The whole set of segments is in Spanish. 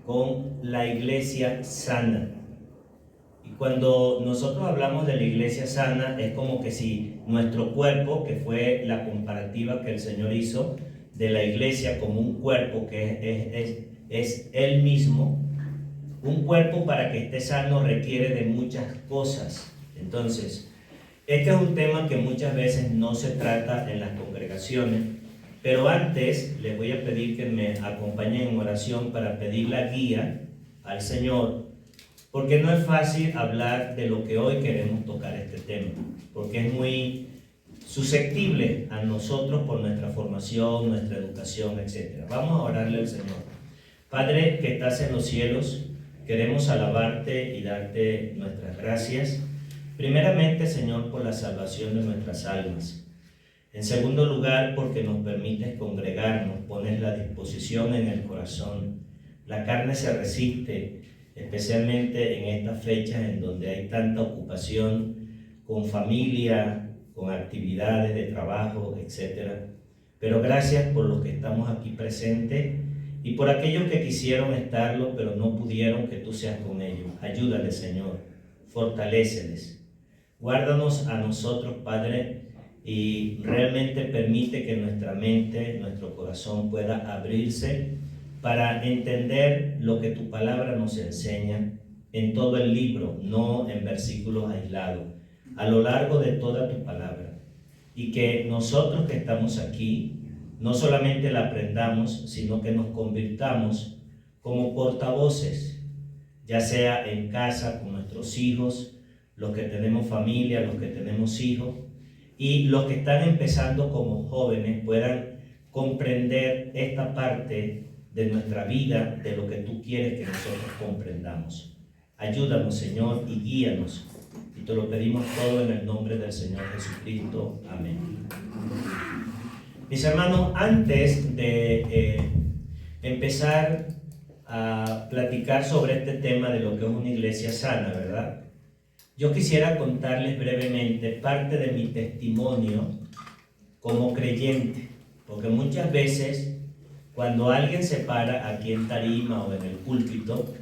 con la iglesia sana. Y cuando nosotros hablamos de la iglesia sana, es como que si nuestro cuerpo, que fue la comparativa que el Señor hizo de la iglesia como un cuerpo que es Él mismo, un cuerpo para que esté sano requiere de muchas cosas. Entonces, este es un tema que muchas veces no se trata en las congregaciones, pero antes les voy a pedir que me acompañen en oración para pedir la guía al Señor, porque no es fácil hablar de lo que hoy queremos tocar este tema, porque es muy susceptible a nosotros por nuestra formación, nuestra educación, etc. Vamos a orarle al Señor. Padre que estás en los cielos, queremos alabarte y darte nuestras gracias. Primeramente, Señor, por la salvación de nuestras almas. En segundo lugar, porque nos permites congregarnos, pones la disposición en el corazón. La carne se resiste, especialmente en estas fechas en donde hay tanta ocupación con familia, con actividades de trabajo, etc. Pero gracias por los que estamos aquí presentes y por aquellos que quisieron estarlo, pero no pudieron, que tú seas con ellos. Ayúdales, Señor, fortaléceles. Guárdanos a nosotros, Padre, y realmente permite que nuestra mente, nuestro corazón pueda abrirse para entender lo que tu palabra nos enseña en todo el libro, no en versículos aislados, a lo largo de toda tu palabra. Y que nosotros que estamos aquí, no solamente la aprendamos, sino que nos convirtamos como portavoces, ya sea en casa con nuestros hijos, los que tenemos familia, los que tenemos hijos, y los que están empezando como jóvenes puedan comprender esta parte de nuestra vida, de lo que tú quieres que nosotros comprendamos. Ayúdanos, Señor, y guíanos. Y te lo pedimos todo en el nombre del Señor Jesucristo. Amén. Mis hermanos, antes de empezar a platicar sobre este tema de lo que es una iglesia sana, ¿verdad? Yo quisiera contarles brevemente parte de mi testimonio como creyente, porque muchas veces cuando alguien se para aquí en tarima o en el púlpito,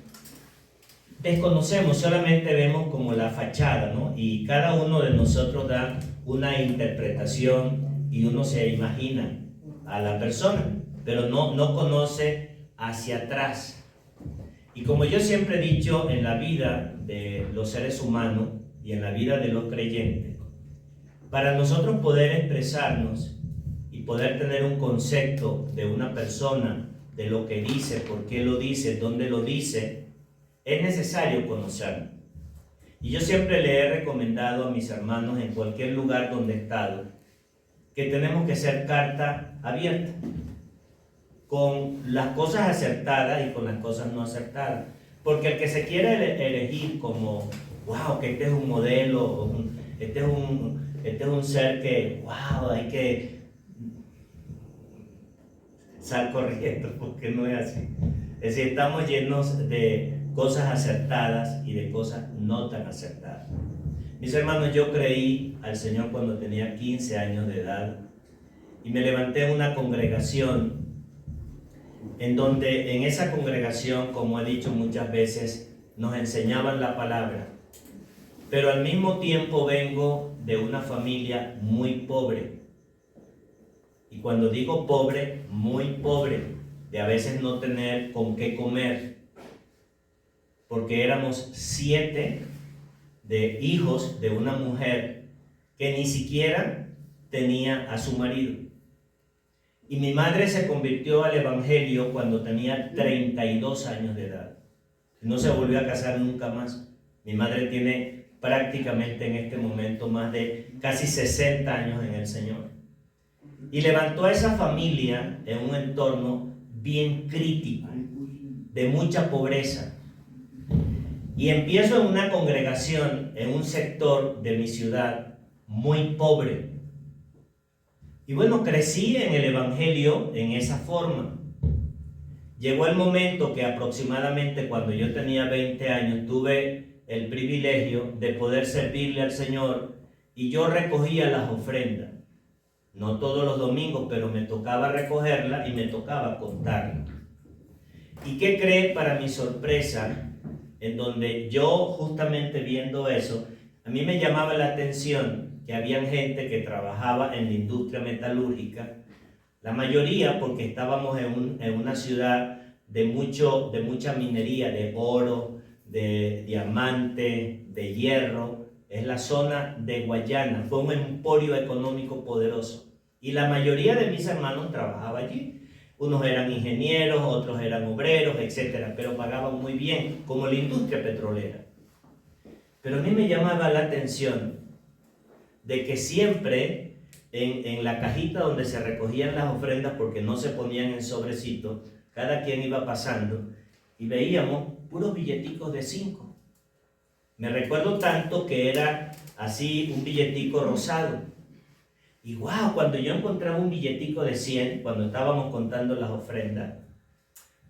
desconocemos, solamente vemos como la fachada, ¿no? Y cada uno de nosotros da una interpretación y uno se imagina a la persona, pero no conoce hacia atrás. Y como yo siempre he dicho, en la vida de los seres humanos y en la vida de los creyentes, para nosotros poder expresarnos y poder tener un concepto de una persona, de lo que dice, por qué lo dice, dónde lo dice, es necesario conocerlo. Y yo siempre le he recomendado a mis hermanos en cualquier lugar donde he estado, que tenemos que ser carta abierta, con las cosas acertadas y con las cosas no acertadas. Porque el que se quiere elegir como, wow, que este es un modelo, este es un ser que, wow, hay que sal corriendo, porque no es así. Es decir, estamos llenos de cosas acertadas y de cosas no tan acertadas. Mis hermanos, yo creí al Señor cuando tenía 15 años de edad y me levanté en una congregación en donde en esa congregación, como he dicho muchas veces, nos enseñaban la palabra, pero al mismo tiempo vengo de una familia muy pobre. Y cuando digo pobre, muy pobre, de a veces no tener con qué comer, porque éramos 7 de hijos de una mujer que ni siquiera tenía a su marido. Y mi madre se convirtió al evangelio cuando tenía 32 años de edad. No se volvió a casar nunca más. Mi madre tiene prácticamente en este momento más de casi 60 años en el Señor. Y levantó a esa familia en un entorno bien crítico, de mucha pobreza. Y empiezo en una congregación, en un sector de mi ciudad muy pobre. Y bueno, crecí en el evangelio en esa forma. Llegó el momento que aproximadamente cuando yo tenía 20 años tuve el privilegio de poder servirle al Señor y yo recogía las ofrendas. No todos los domingos, pero me tocaba recogerla y me tocaba contarla. ¿Y qué cree para mi sorpresa? En donde yo justamente viendo eso, a mí me llamaba la atención que había gente que trabajaba en la industria metalúrgica, la mayoría porque estábamos en una ciudad de mucha minería, de oro, de diamante, de hierro. Es la zona de Guayana, fue un emporio económico poderoso. Y la mayoría de mis hermanos trabajaba allí. Unos eran ingenieros, otros eran obreros, etcétera, pero pagaban muy bien, como la industria petrolera. Pero a mí me llamaba la atención de que siempre en la cajita donde se recogían las ofrendas, porque no se ponían en sobrecito, cada quien iba pasando y veíamos puros billeticos de 5. Me recuerdo tanto que era así un billetico rosado. Y wow, cuando yo encontraba un billetico de 100, cuando estábamos contando las ofrendas,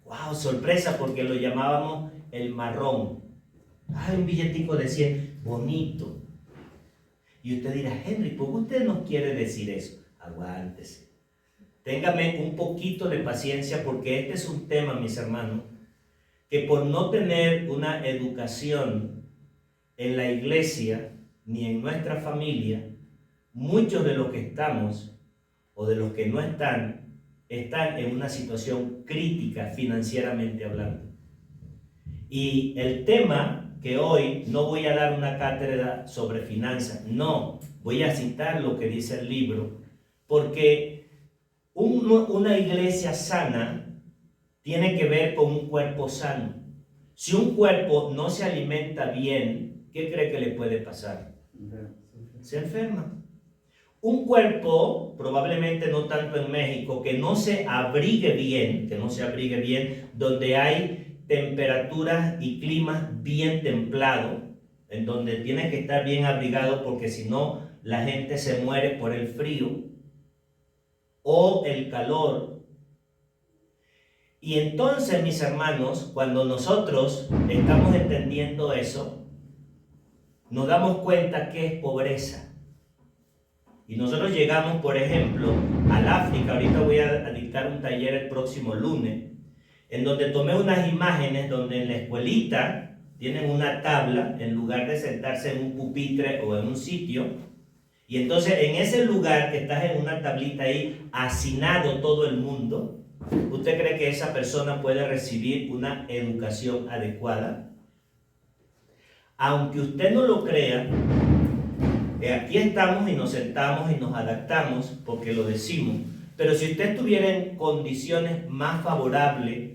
wow, sorpresa, porque lo llamábamos el marrón. Ay, un billetico de 100, bonito. Y usted dirá, Henry, ¿por qué usted nos quiere decir eso? Aguántese. Téngame un poquito de paciencia, porque este es un tema, mis hermanos, que por no tener una educación en la iglesia ni en nuestra familia, muchos de los que estamos o de los que no están en una situación crítica financieramente hablando. Y el tema que hoy no voy a dar una cátedra sobre finanzas, no, voy a citar lo que dice el libro, porque una iglesia sana tiene que ver con un cuerpo sano. Si un cuerpo no se alimenta bien, ¿qué cree que le puede pasar? Se enferma. Un cuerpo, probablemente no tanto en México, que no se abrigue bien, donde hay temperaturas y climas bien templados, en donde tienes que estar bien abrigado, porque si no, la gente se muere por el frío o el calor. Y entonces, mis hermanos, cuando nosotros estamos entendiendo eso, nos damos cuenta que es pobreza. Y nosotros llegamos, por ejemplo, al África. Ahorita voy a dictar un taller el próximo lunes, en donde tomé unas imágenes donde en la escuelita tienen una tabla en lugar de sentarse en un pupitre o en un sitio. Y entonces en ese lugar que estás en una tablita ahí, hacinado todo el mundo, ¿usted cree que esa persona puede recibir una educación adecuada? Aunque usted no lo crea, aquí estamos y nos sentamos y nos adaptamos porque lo decimos. Pero si usted estuviera en condiciones más favorables,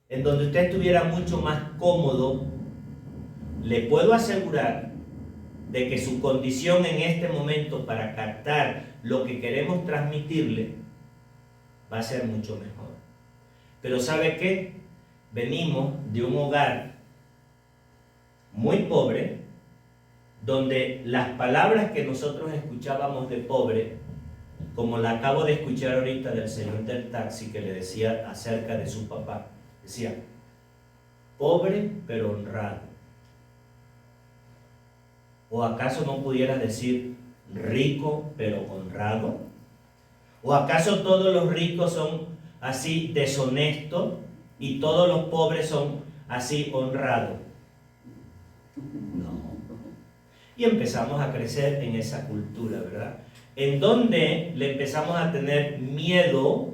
en donde usted estuviera mucho más cómodo, le puedo asegurar de que su condición en este momento para captar lo que queremos transmitirle va a ser mucho mejor. Pero ¿sabe qué? Venimos de un hogar muy pobre, donde las palabras que nosotros escuchábamos de pobre, como la acabo de escuchar ahorita del señor del taxi que le decía acerca de su papá, decía, pobre pero honrado. ¿O acaso no pudieras decir rico pero honrado? ¿O acaso todos los ricos son así deshonestos y todos los pobres son así honrados? No. Y empezamos a crecer en esa cultura, ¿verdad? En donde le empezamos a tener miedo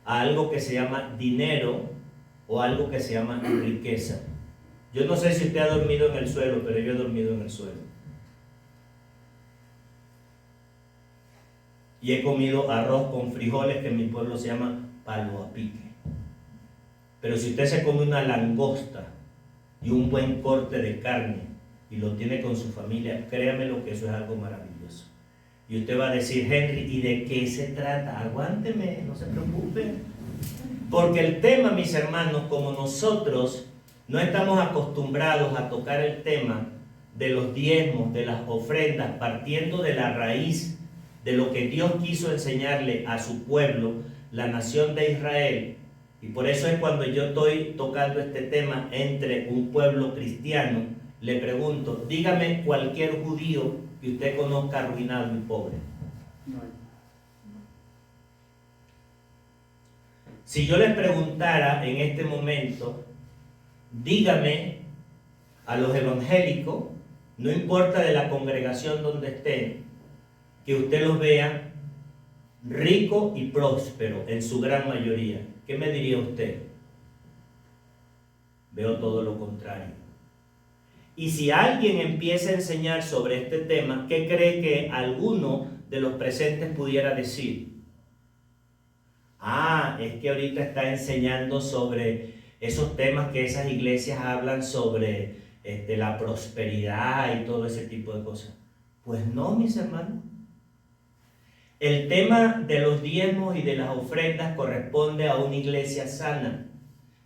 a algo que se llama dinero o algo que se llama riqueza. Yo no sé si usted ha dormido en el suelo, pero yo he dormido en el suelo. Y he comido arroz con frijoles, que en mi pueblo se llama palo a pique. Pero si usted se come una langosta y un buen corte de carne y lo tiene con su familia, créame lo que eso es algo maravilloso. Y usted va a decir, Henry, ¿y de qué se trata? Aguánteme, no se preocupe. Porque el tema, mis hermanos, como nosotros no estamos acostumbrados a tocar el tema de los diezmos, de las ofrendas, partiendo de la raíz de lo que Dios quiso enseñarle a su pueblo, la nación de Israel. Y por eso es cuando yo estoy tocando este tema entre un pueblo cristiano, le pregunto, dígame cualquier judío que usted conozca arruinado y pobre. Si yo les preguntara en este momento, dígame a los evangélicos, no importa de la congregación donde estén, que usted los vea rico y próspero en su gran mayoría, ¿qué me diría usted? Veo todo lo contrario. Y si alguien empieza a enseñar sobre este tema, ¿qué cree que alguno de los presentes pudiera decir? Ah, es que ahorita está enseñando sobre esos temas que esas iglesias hablan sobre la prosperidad y todo ese tipo de cosas. Pues no, mis hermanos. El tema de los diezmos y de las ofrendas corresponde a una iglesia sana.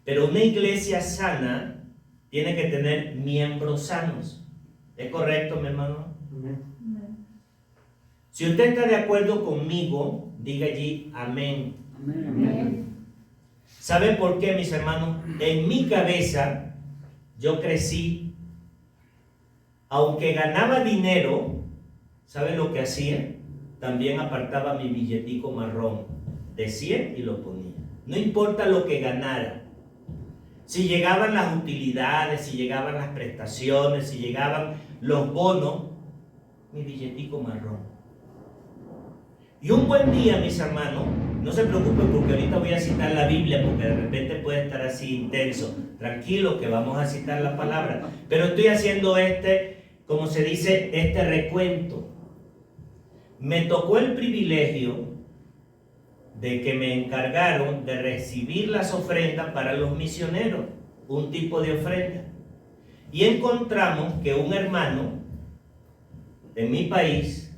Pero una iglesia sana tiene que tener miembros sanos. ¿Es correcto, mi hermano? Si usted está de acuerdo conmigo, diga allí amén. Amén. ¿Sabe por qué, mis hermanos? En mi cabeza yo crecí, aunque ganaba dinero, ¿sabe lo que hacía? También apartaba mi billetico marrón de 100 y lo ponía. No importa lo que ganara. Si llegaban las utilidades, si llegaban las prestaciones, si llegaban los bonos, mi billetico marrón. Y un buen día, mis hermanos, no se preocupen porque ahorita voy a citar la Biblia porque de repente puede estar así intenso. Tranquilo que vamos a citar la palabra. Pero estoy haciendo como se dice, este recuento. Me tocó el privilegio de que me encargaron de recibir las ofrendas para los misioneros, un tipo de ofrenda. Y encontramos que un hermano en mi país,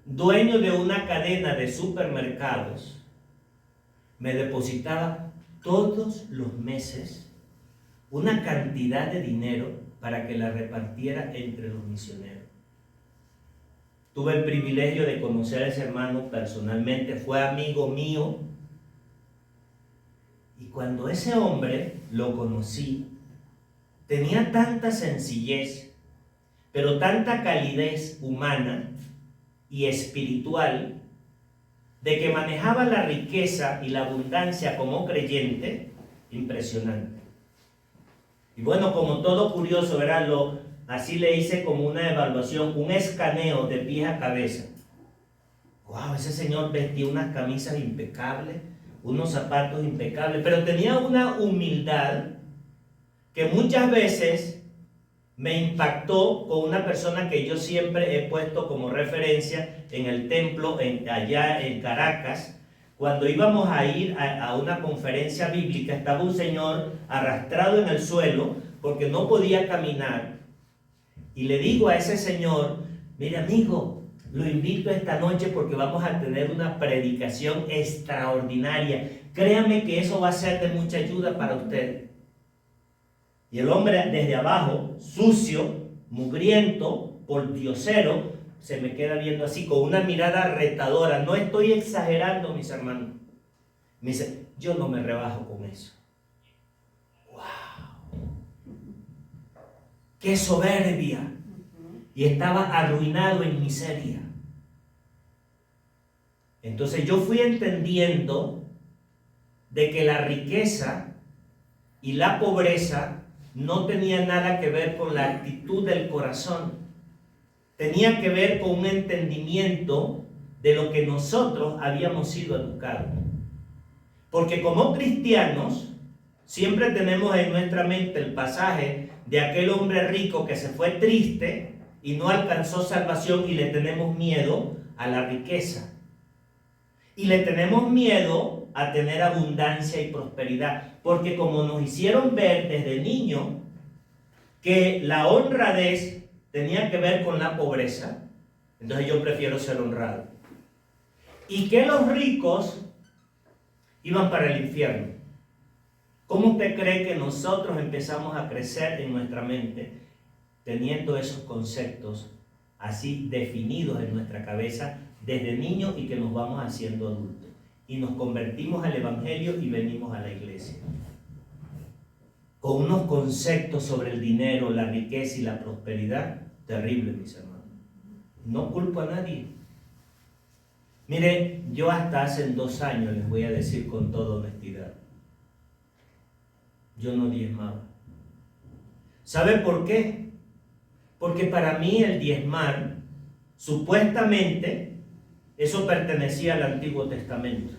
dueño de una cadena de supermercados, me depositaba todos los meses una cantidad de dinero para que la repartiera entre los misioneros. Tuve el privilegio de conocer a ese hermano personalmente, fue amigo mío. Y cuando ese hombre lo conocí, tenía tanta sencillez, pero tanta calidez humana y espiritual, de que manejaba la riqueza y la abundancia como creyente, impresionante. Y bueno, como todo curioso, ¿verdad? Así le hice como una evaluación, un escaneo de pies a cabeza. Wow, ese señor vestía unas camisas impecables, unos zapatos impecables, pero tenía una humildad que muchas veces me impactó con una persona que yo siempre he puesto como referencia en el templo allá en Caracas. Cuando íbamos a ir a una conferencia bíblica, estaba un señor arrastrado en el suelo porque no podía caminar. Y le digo a ese señor, mire amigo, lo invito esta noche porque vamos a tener una predicación extraordinaria. Créame que eso va a ser de mucha ayuda para usted. Y el hombre desde abajo, sucio, mugriento, pordiosero, se me queda viendo así con una mirada retadora. No estoy exagerando, mis hermanos. Me dice, yo no me rebajo con eso. ¡Wow! ¡Qué soberbia! Y estaba arruinado en miseria. Entonces yo fui entendiendo de que la riqueza y la pobreza no tenía nada que ver con la actitud del corazón. Tenía que ver con un entendimiento de lo que nosotros habíamos sido educados. Porque como cristianos, siempre tenemos en nuestra mente el pasaje de aquel hombre rico que se fue triste y no alcanzó salvación y le tenemos miedo a la riqueza. Y le tenemos miedo a tener abundancia y prosperidad, porque como nos hicieron ver desde niño que la honradez tenía que ver con la pobreza, entonces yo prefiero ser honrado. Y que los ricos iban para el infierno. ¿Cómo usted cree que nosotros empezamos a crecer en nuestra mente teniendo esos conceptos así definidos en nuestra cabeza desde niños y que nos vamos haciendo adultos? Y nos convertimos al evangelio y venimos a la iglesia con unos conceptos sobre el dinero, la riqueza y la prosperidad terribles, mis hermanos. No culpo a nadie, Mire, yo hasta hace 2 años les voy a decir con toda honestidad, yo no diezmaba. ¿Sabe por qué? Porque para mí el diezmar, supuestamente, eso pertenecía al Antiguo Testamento.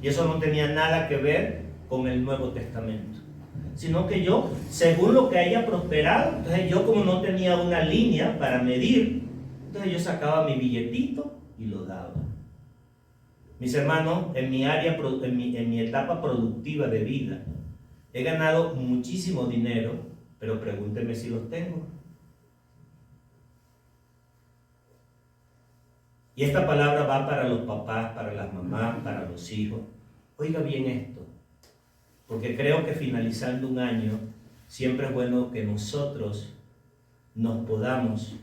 Y eso no tenía nada que ver con el Nuevo Testamento. Sino que yo, según lo que haya prosperado, entonces yo como no tenía una línea para medir, entonces yo sacaba mi billetito y lo daba. Mis hermanos, en mi etapa productiva de vida, he ganado muchísimo dinero, pero pregúntenme si los tengo. Y esta palabra va para los papás, para las mamás, para los hijos. Oiga bien esto, porque creo que finalizando un año, siempre es bueno que nosotros nos podamos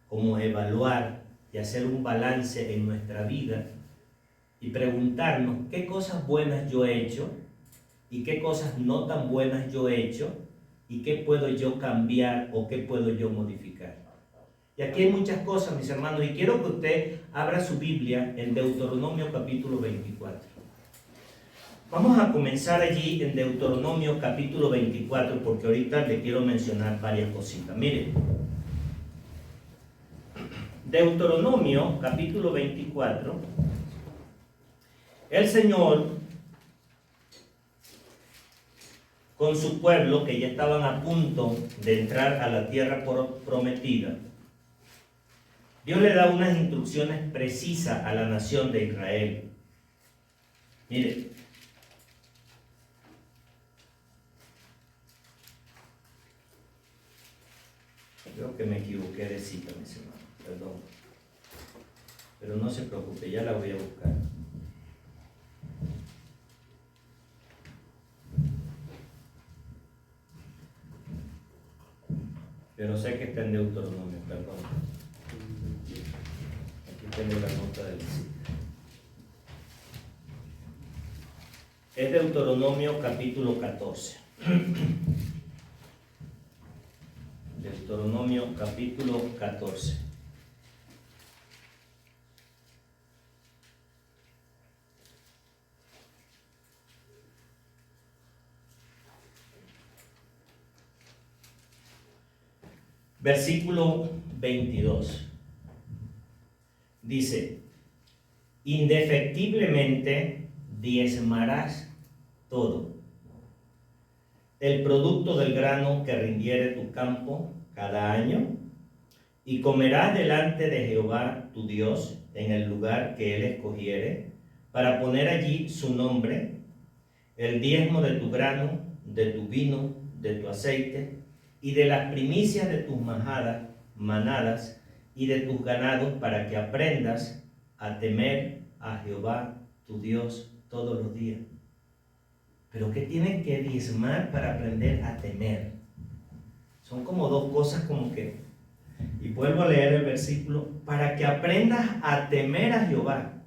como evaluar y hacer un balance en nuestra vida y preguntarnos qué cosas buenas yo he hecho y qué cosas no tan buenas yo he hecho y qué puedo yo cambiar o qué puedo yo modificar. Y aquí hay muchas cosas, mis hermanos, y quiero que usted abra su Biblia en Deuteronomio capítulo 24. Vamos a comenzar allí en Deuteronomio capítulo 24 porque ahorita le quiero mencionar varias cositas. Miren, Deuteronomio capítulo 24, el Señor con su pueblo que ya estaban a punto de entrar a la tierra prometida, Dios le da unas instrucciones precisas a la nación de Israel. Mire, creo que me equivoqué de cita, mis hermanos, perdón. Pero no se preocupe, ya la voy a buscar. Pero sé que está en Deuteronomio, perdón. Aquí tengo la nota del cita. Es Deuteronomio capítulo 14. Deuteronomio capítulo 14. Versículo 22. Dice, indefectiblemente diezmarás todo, el producto del grano que rindiere tu campo cada año, y comerás delante de Jehová tu Dios en el lugar que él escogiere, para poner allí su nombre, el diezmo de tu grano, de tu vino, de tu aceite, y de las primicias de tus manadas, y de tus ganados, para que aprendas a temer a Jehová tu Dios todos los días. Pero ¿qué tienes que diezmar para aprender a temer? Son como dos cosas como que... Y vuelvo a leer el versículo. Para que aprendas a temer a Jehová.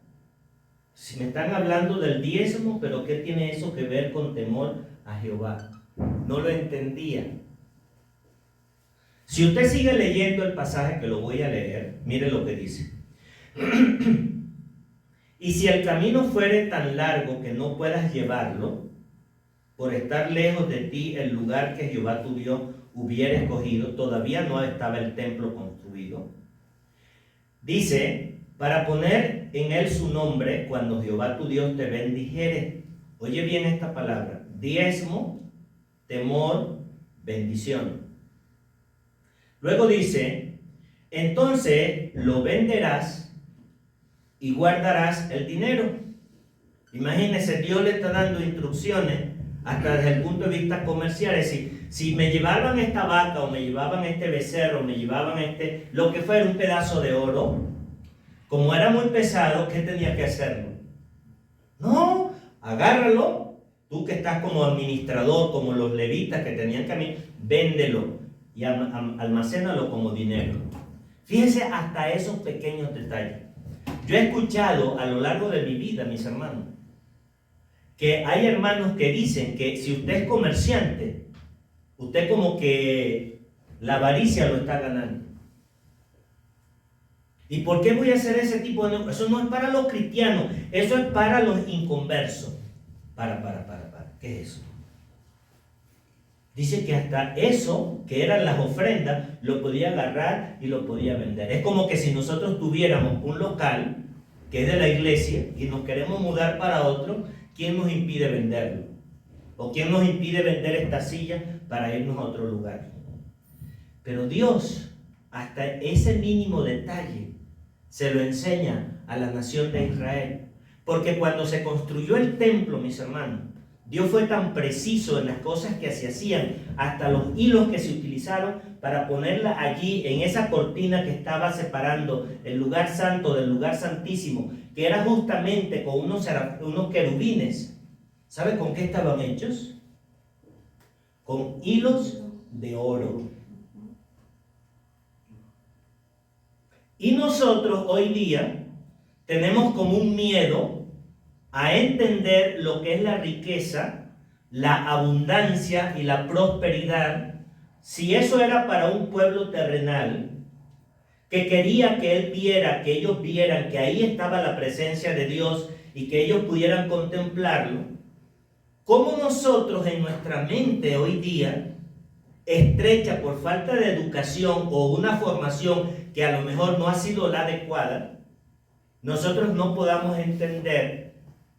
Si me están hablando del diezmo, pero ¿qué tiene eso que ver con temor a Jehová? No lo entendía. Si usted sigue leyendo el pasaje que lo voy a leer, mire lo que dice. Y si el camino fuere tan largo que no puedas llevarlo, por estar lejos de ti el lugar que Jehová tu Dios hubiera escogido, todavía no estaba el templo construido. Dice, para poner en él su nombre cuando Jehová tu Dios te bendijere. Oye bien esta palabra, diezmo, temor, bendición. Luego dice, entonces lo venderás y guardarás el dinero. Imagínese, Dios le está dando instrucciones hasta desde el punto de vista comercial. Es decir, si me llevaban esta vaca o me llevaban este becerro, o me llevaban lo que fuera, un pedazo de oro, como era muy pesado, ¿qué tenía que hacerlo? No, agárralo, tú que estás como administrador, como los levitas que tenían que véndelo y almacénalo como dinero. Fíjense hasta esos pequeños detalles. Yo he escuchado a lo largo de mi vida, mis hermanos, que hay hermanos que dicen que si usted es comerciante, usted como que la avaricia lo está ganando. ¿Y por qué voy a hacer ese tipo de negocio? Eso no es para los cristianos, eso es para los inconversos. ¿Qué es eso? Dice que hasta eso, que eran las ofrendas, lo podía agarrar y lo podía vender. Es como que si nosotros tuviéramos un local que es de la iglesia y nos queremos mudar para otro, ¿quién nos impide venderlo? ¿O quién nos impide vender esta silla para irnos a otro lugar? Pero Dios, hasta ese mínimo detalle, se lo enseña a la nación de Israel. Porque cuando se construyó el templo, mis hermanos, Dios fue tan preciso en las cosas que se hacían, hasta los hilos que se utilizaron para ponerla allí en esa cortina que estaba separando el lugar santo del lugar santísimo, que era justamente con unos querubines. ¿Sabe con qué estaban hechos? Con hilos de oro. Y nosotros hoy día tenemos como un miedo a entender lo que es la riqueza, la abundancia y la prosperidad, si eso era para un pueblo terrenal que quería que él viera, que ellos vieran que ahí estaba la presencia de Dios y que ellos pudieran contemplarlo. ¿Cómo nosotros en nuestra mente hoy día, estrecha por falta de educación o una formación que a lo mejor no ha sido la adecuada, nosotros no podamos entender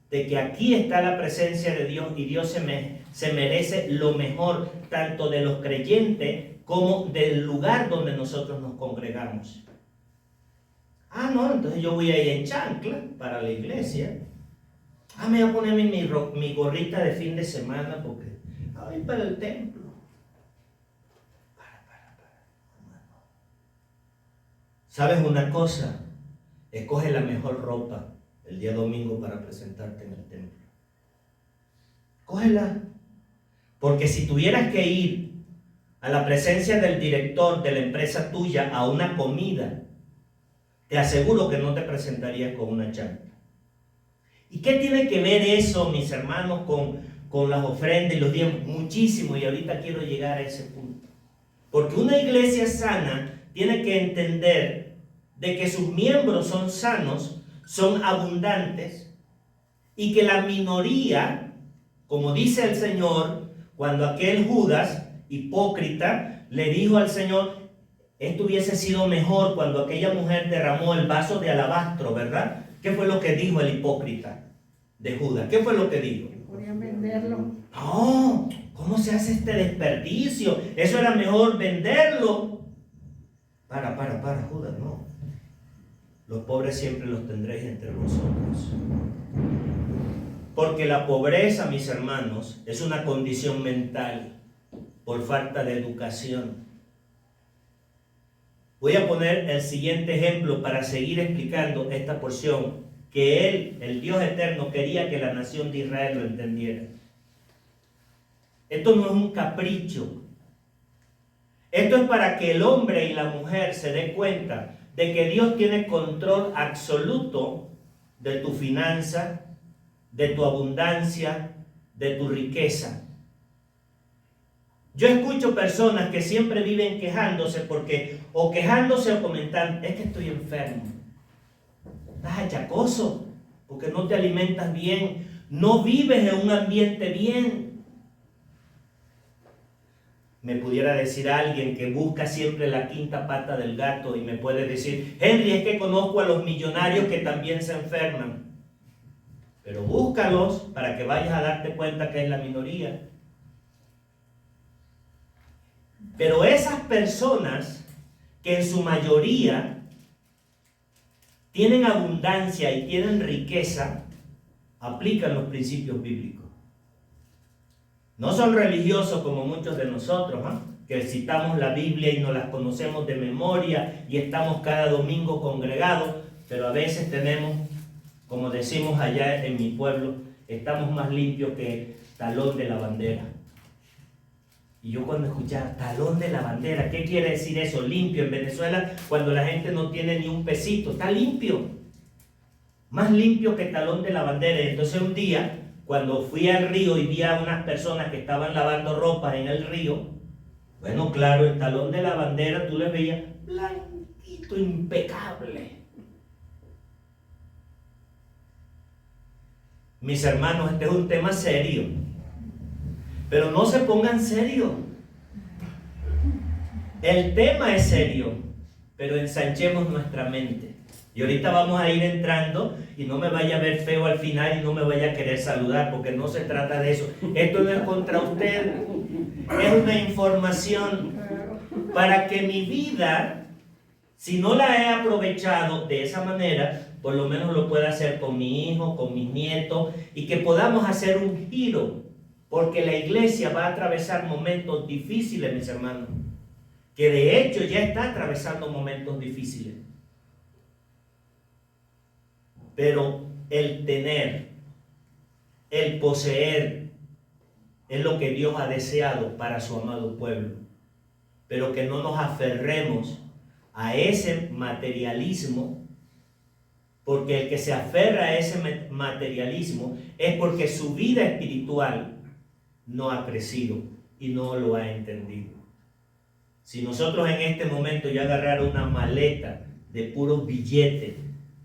de que aquí está la presencia de Dios y Dios se merece lo mejor, tanto de los creyentes como del lugar donde nosotros nos congregamos? Ah, no, entonces yo voy a ir en chancla para la iglesia. Ah, me voy a poner mi gorrita de fin de semana porque voy para el templo. ¿Sabes una cosa? Escoge la mejor ropa el día domingo para presentarte en el templo. Cógela. Porque si tuvieras que ir a la presencia del director de la empresa tuya a una comida, te aseguro que no te presentarías con una chancla. ¿Y qué tiene que ver eso, mis hermanos, con las ofrendas y los diezmos? Muchísimo, y ahorita quiero llegar a ese punto. Porque una iglesia sana tiene que entender de que sus miembros son sanos, son abundantes, y que la minoría, como dice el Señor, cuando aquel Judas, hipócrita, le dijo al Señor, esto hubiese sido mejor cuando aquella mujer derramó el vaso de alabastro, ¿verdad? ¿Qué fue lo que dijo el hipócrita de Judas? ¿Qué fue lo que dijo? Podían venderlo. No, ¿cómo se hace este desperdicio? Eso era mejor venderlo. Para, Judas, no. Los pobres siempre los tendréis entre vosotros. Porque la pobreza, mis hermanos, es una condición mental por falta de educación. Voy a poner el siguiente ejemplo para seguir explicando esta porción que Él, el Dios eterno, quería que la nación de Israel lo entendiera. Esto no es un capricho. Esto es para que el hombre y la mujer se den cuenta de que Dios tiene control absoluto de tu finanza, de tu abundancia, de tu riqueza. Yo escucho personas que siempre viven quejándose o comentando, es que estoy enfermo. Estás achacoso porque no te alimentas bien, no vives en un ambiente bien. Me pudiera decir alguien que busca siempre la quinta pata del gato y me puede decir, Henry, es que conozco a los millonarios que también se enferman. Pero búscalos para que vayas a darte cuenta que es la minoría. Pero esas personas que en su mayoría tienen abundancia y tienen riqueza, aplican los principios bíblicos. No son religiosos como muchos de nosotros, que citamos la Biblia y nos las conocemos de memoria y estamos cada domingo congregados, pero a veces tenemos, como decimos allá en mi pueblo, estamos más limpios que talón de la bandera. Y yo cuando escuchaba talón de la bandera, ¿qué quiere decir eso? Limpio. En Venezuela, cuando la gente no tiene ni un pesito, está limpio. Más limpio que talón de la bandera. Entonces un día, cuando fui al río y vi a unas personas que estaban lavando ropa en el río, bueno, claro, el talón de la bandera tú les veías blanquito, impecable. Mis hermanos, este es un tema serio. Pero no se pongan serios. El tema es serio, pero ensanchemos nuestra mente. Y ahorita vamos a ir entrando y no me vaya a ver feo al final y no me vaya a querer saludar, porque no se trata de eso. Esto no es contra usted, es una información para que mi vida, si no la he aprovechado de esa manera, por lo menos lo pueda hacer con mi hijo, con mis nietos, y que podamos hacer un giro, porque la iglesia va a atravesar momentos difíciles, mis hermanos, que de hecho ya está atravesando momentos difíciles. Pero el tener, el poseer, es lo que Dios ha deseado para su amado pueblo. Pero que no nos aferremos a ese materialismo, porque el que se aferra a ese materialismo es porque su vida espiritual no ha crecido y no lo ha entendido. Si nosotros en este momento ya agarrara una maleta de puros billetes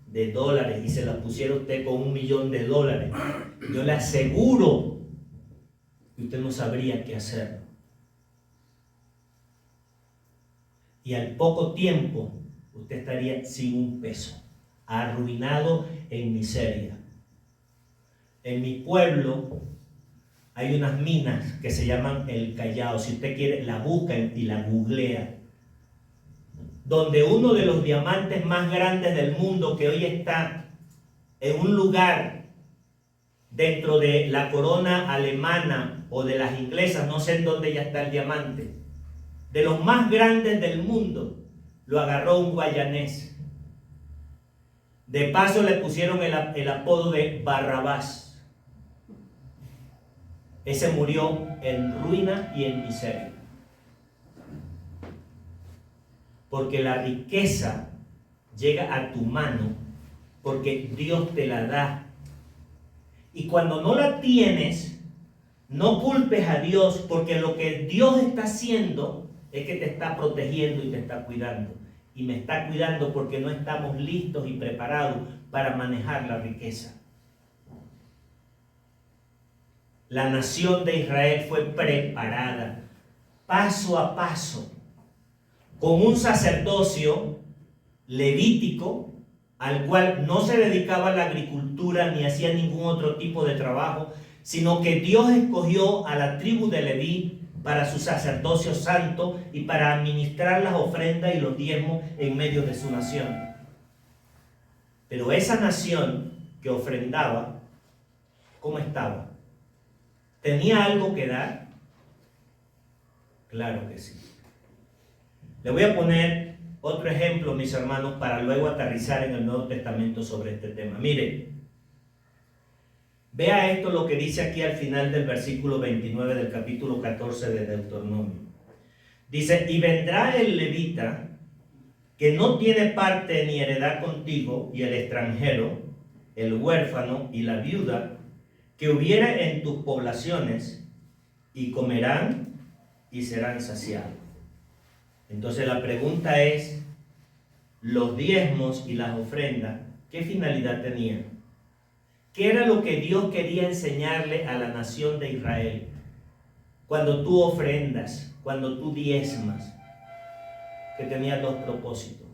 de dólares y se la pusiera usted con $1.000.000, yo le aseguro que usted no sabría qué hacer. Y al poco tiempo usted estaría sin un peso, arruinado en miseria. En mi pueblo hay unas minas que se llaman El Callao. Si usted quiere, la buscan y la googlea. Donde uno de los diamantes más grandes del mundo, que hoy está en un lugar dentro de la corona alemana o de las inglesas, no sé en dónde ya está el diamante, de los más grandes del mundo, lo agarró un guayanés. De paso le pusieron el apodo de Barrabás. Ese murió en ruina y en miseria. Porque la riqueza llega a tu mano porque Dios te la da. Y cuando no la tienes, no culpes a Dios, porque lo que Dios está haciendo es que te está protegiendo y te está cuidando. Y me está cuidando porque no estamos listos y preparados para manejar la riqueza. La nación de Israel fue preparada paso a paso con un sacerdocio levítico al cual no se dedicaba a la agricultura ni hacía ningún otro tipo de trabajo, sino que Dios escogió a la tribu de Leví para su sacerdocio santo y para administrar las ofrendas y los diezmos en medio de su nación. Pero esa nación que ofrendaba, ¿cómo estaba? ¿Tenía algo que dar? Claro que sí. Le voy a poner otro ejemplo, mis hermanos, para luego aterrizar en el Nuevo Testamento sobre este tema. Mire, vea esto lo que dice aquí al final del versículo 29 del capítulo 14 de Deuteronomio. Dice, y vendrá el levita que no tiene parte ni heredad contigo, y el extranjero, el huérfano y la viuda, que hubiera en tus poblaciones, y comerán y serán saciados. Entonces la pregunta es, los diezmos y las ofrendas, ¿qué finalidad tenían? ¿Qué era lo que Dios quería enseñarle a la nación de Israel? Cuando tú ofrendas, cuando tú diezmas, que tenía dos propósitos.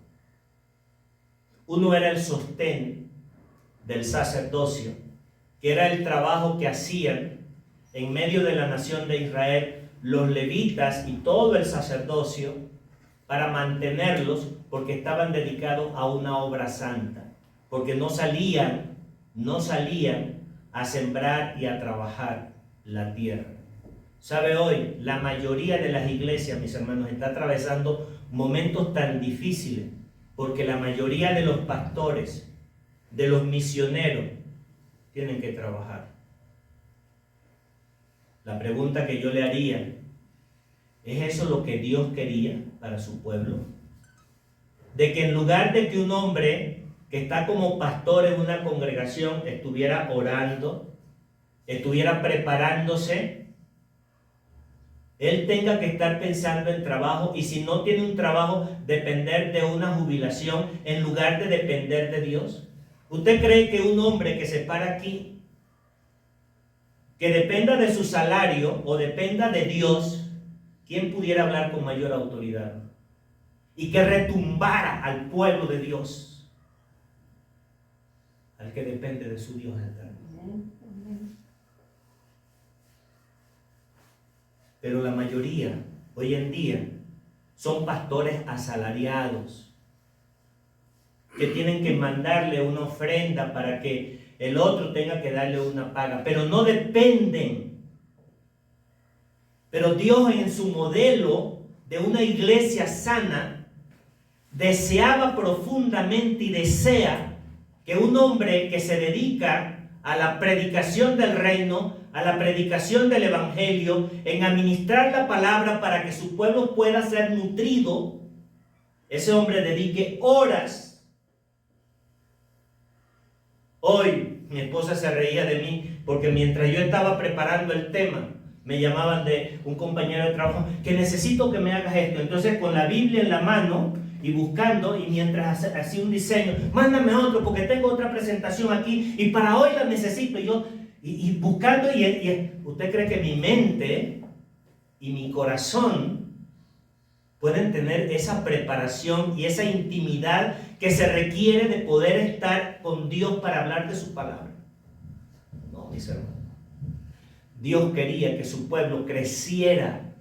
Uno era el sostén del sacerdocio, que era el trabajo que hacían en medio de la nación de Israel los levitas y todo el sacerdocio para mantenerlos, porque estaban dedicados a una obra santa, porque no salían a sembrar y a trabajar la tierra. ¿Sabe hoy? La mayoría de las iglesias, mis hermanos, está atravesando momentos tan difíciles, porque la mayoría de los pastores, de los misioneros, tienen que trabajar. La pregunta que yo le haría, ¿es eso lo que Dios quería para su pueblo? De que en lugar de que un hombre que está como pastor en una congregación estuviera orando, estuviera preparándose, él tenga que estar pensando en trabajo, y si no tiene un trabajo, depender de una jubilación en lugar de depender de Dios. ¿Usted cree que un hombre que se para aquí que dependa de su salario o dependa de Dios, ¿quién pudiera hablar con mayor autoridad? Y que retumbara al pueblo de Dios, al que depende de su Dios eterno. Pero la mayoría, hoy en día, son pastores asalariados, que tienen que mandarle una ofrenda para que el otro tenga que darle una paga, pero no dependen. Pero Dios, en su modelo de una iglesia sana, deseaba profundamente y desea que un hombre que se dedica a la predicación del reino, a la predicación del evangelio, en administrar la palabra para que su pueblo pueda ser nutrido, ese hombre dedique horas. Hoy mi esposa se reía de mí porque mientras yo estaba preparando el tema, me llamaban de un compañero de trabajo que necesito que me hagas esto. Entonces, con la Biblia en la mano y buscando, y mientras hacía un diseño, mándame otro porque tengo otra presentación aquí y para hoy la necesito. Y buscando, y usted cree que mi mente y mi corazón pueden tener esa preparación y esa intimidad que se requiere de poder estar con Dios para hablar de su palabra. No, mis hermanos. Dios quería que su pueblo creciera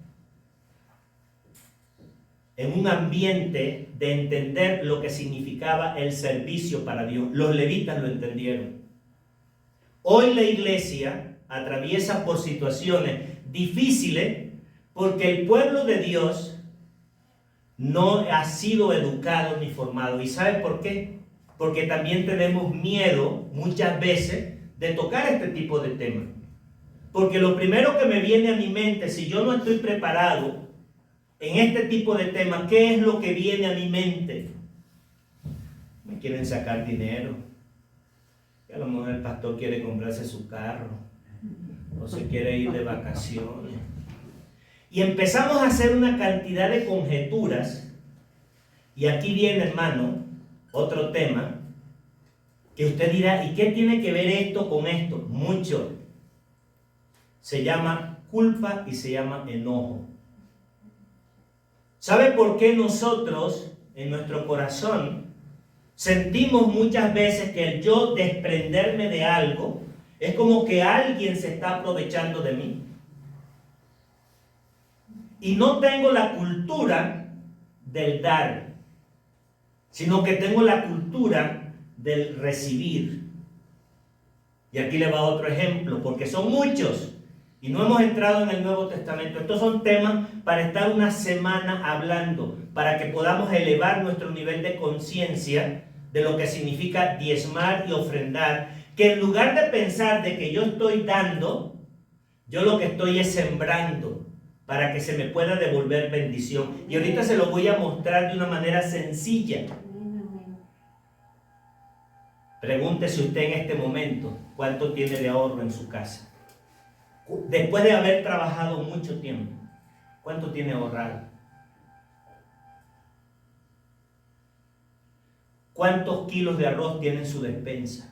en un ambiente de entender lo que significaba el servicio para Dios. Los levitas lo entendieron. Hoy la iglesia atraviesa por situaciones difíciles porque el pueblo de Dios no ha sido educado ni formado. ¿Y sabe por qué? Porque también tenemos miedo muchas veces de tocar este tipo de temas. Porque lo primero que me viene a mi mente, si yo no estoy preparado en este tipo de temas, ¿qué es lo que viene a mi mente? Me quieren sacar dinero. Y a lo mejor el pastor quiere comprarse su carro. O se quiere ir de vacaciones. Y empezamos a hacer una cantidad de conjeturas. Y aquí viene, hermano, otro tema. Que usted dirá, ¿y qué tiene que ver esto con esto? Mucho. Se llama culpa y se llama enojo. ¿Sabe por qué nosotros, en nuestro corazón, sentimos muchas veces que el yo desprenderme de algo es como que alguien se está aprovechando de mí? Y no tengo la cultura del dar, sino que tengo la cultura del recibir. Y aquí le va otro ejemplo, porque son muchos. Y no hemos entrado en el Nuevo Testamento. Estos son temas para estar una semana hablando, para que podamos elevar nuestro nivel de conciencia de lo que significa diezmar y ofrendar. Que en lugar de pensar de que yo estoy dando, yo lo que estoy es sembrando para que se me pueda devolver bendición. Y ahorita se lo voy a mostrar de una manera sencilla. Pregúntese usted en este momento cuánto tiene de ahorro en su casa. Después de haber trabajado mucho tiempo, ¿cuánto tiene ahorrado? ¿Cuántos kilos de arroz tiene en su despensa?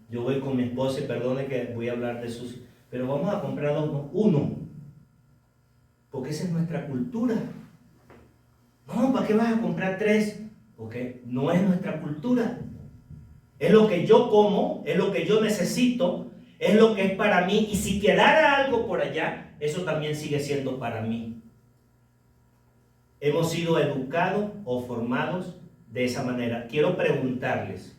Yo voy con mi esposa y perdone que voy a hablar de sus, pero vamos a comprar uno, porque esa es nuestra cultura. No, ¿para qué vas a comprar 3? Porque no es nuestra cultura. Es lo que yo como, es lo que yo necesito, es lo que es para mí. Y si quedara algo por allá, eso también sigue siendo para mí. Hemos sido educados o formados de esa manera. Quiero preguntarles,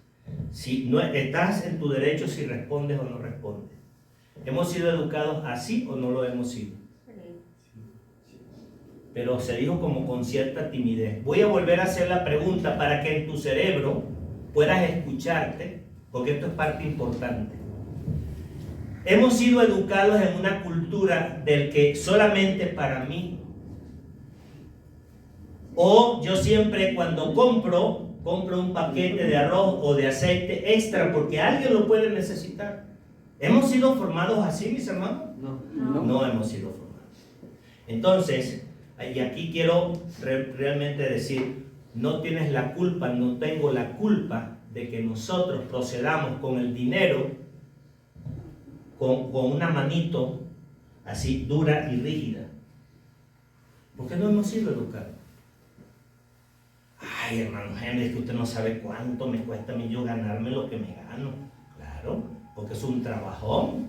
si no estás en tu derecho si respondes o no respondes. ¿Hemos sido educados así o no lo hemos sido? Pero se dijo como con cierta timidez. Voy a volver a hacer la pregunta para que en tu cerebro puedas escucharte, porque esto es parte importante. Hemos sido educados en una cultura del que solamente para mí, o yo siempre cuando compro un paquete de arroz o de aceite extra porque alguien lo puede necesitar. ¿Hemos sido formados así, mis hermanos? No hemos sido formados. Entonces, y aquí quiero realmente decir, no tienes la culpa, no tengo la culpa de que nosotros procedamos con el dinero con una manito así dura y rígida. Porque no hemos sido educados. Ay, hermano Henry, es que usted no sabe cuánto me cuesta a mí yo ganarme lo que me gano. Claro, porque es un trabajón.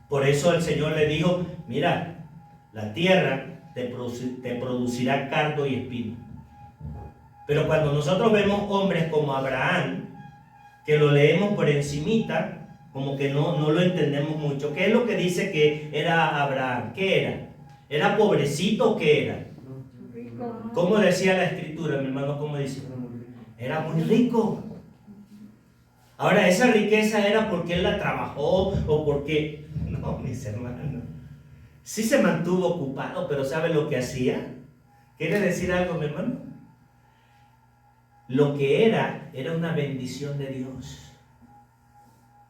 Por eso el Señor le dijo, mira, la tierra te producirá cardo y espino. Pero cuando nosotros vemos hombres como Abraham, que lo leemos por encimita, como que no lo entendemos mucho. ¿Qué es lo que dice que era Abraham? ¿Qué era? ¿Era pobrecito o qué era? ¿Cómo decía la escritura, mi hermano? ¿Cómo dice? Era muy rico. Ahora, ¿esa riqueza era porque él la trabajó o porque...? No, mis hermanos. Sí se mantuvo ocupado, pero ¿sabe lo que hacía? ¿Quiere decir algo, mi hermano? Lo que era una bendición de Dios.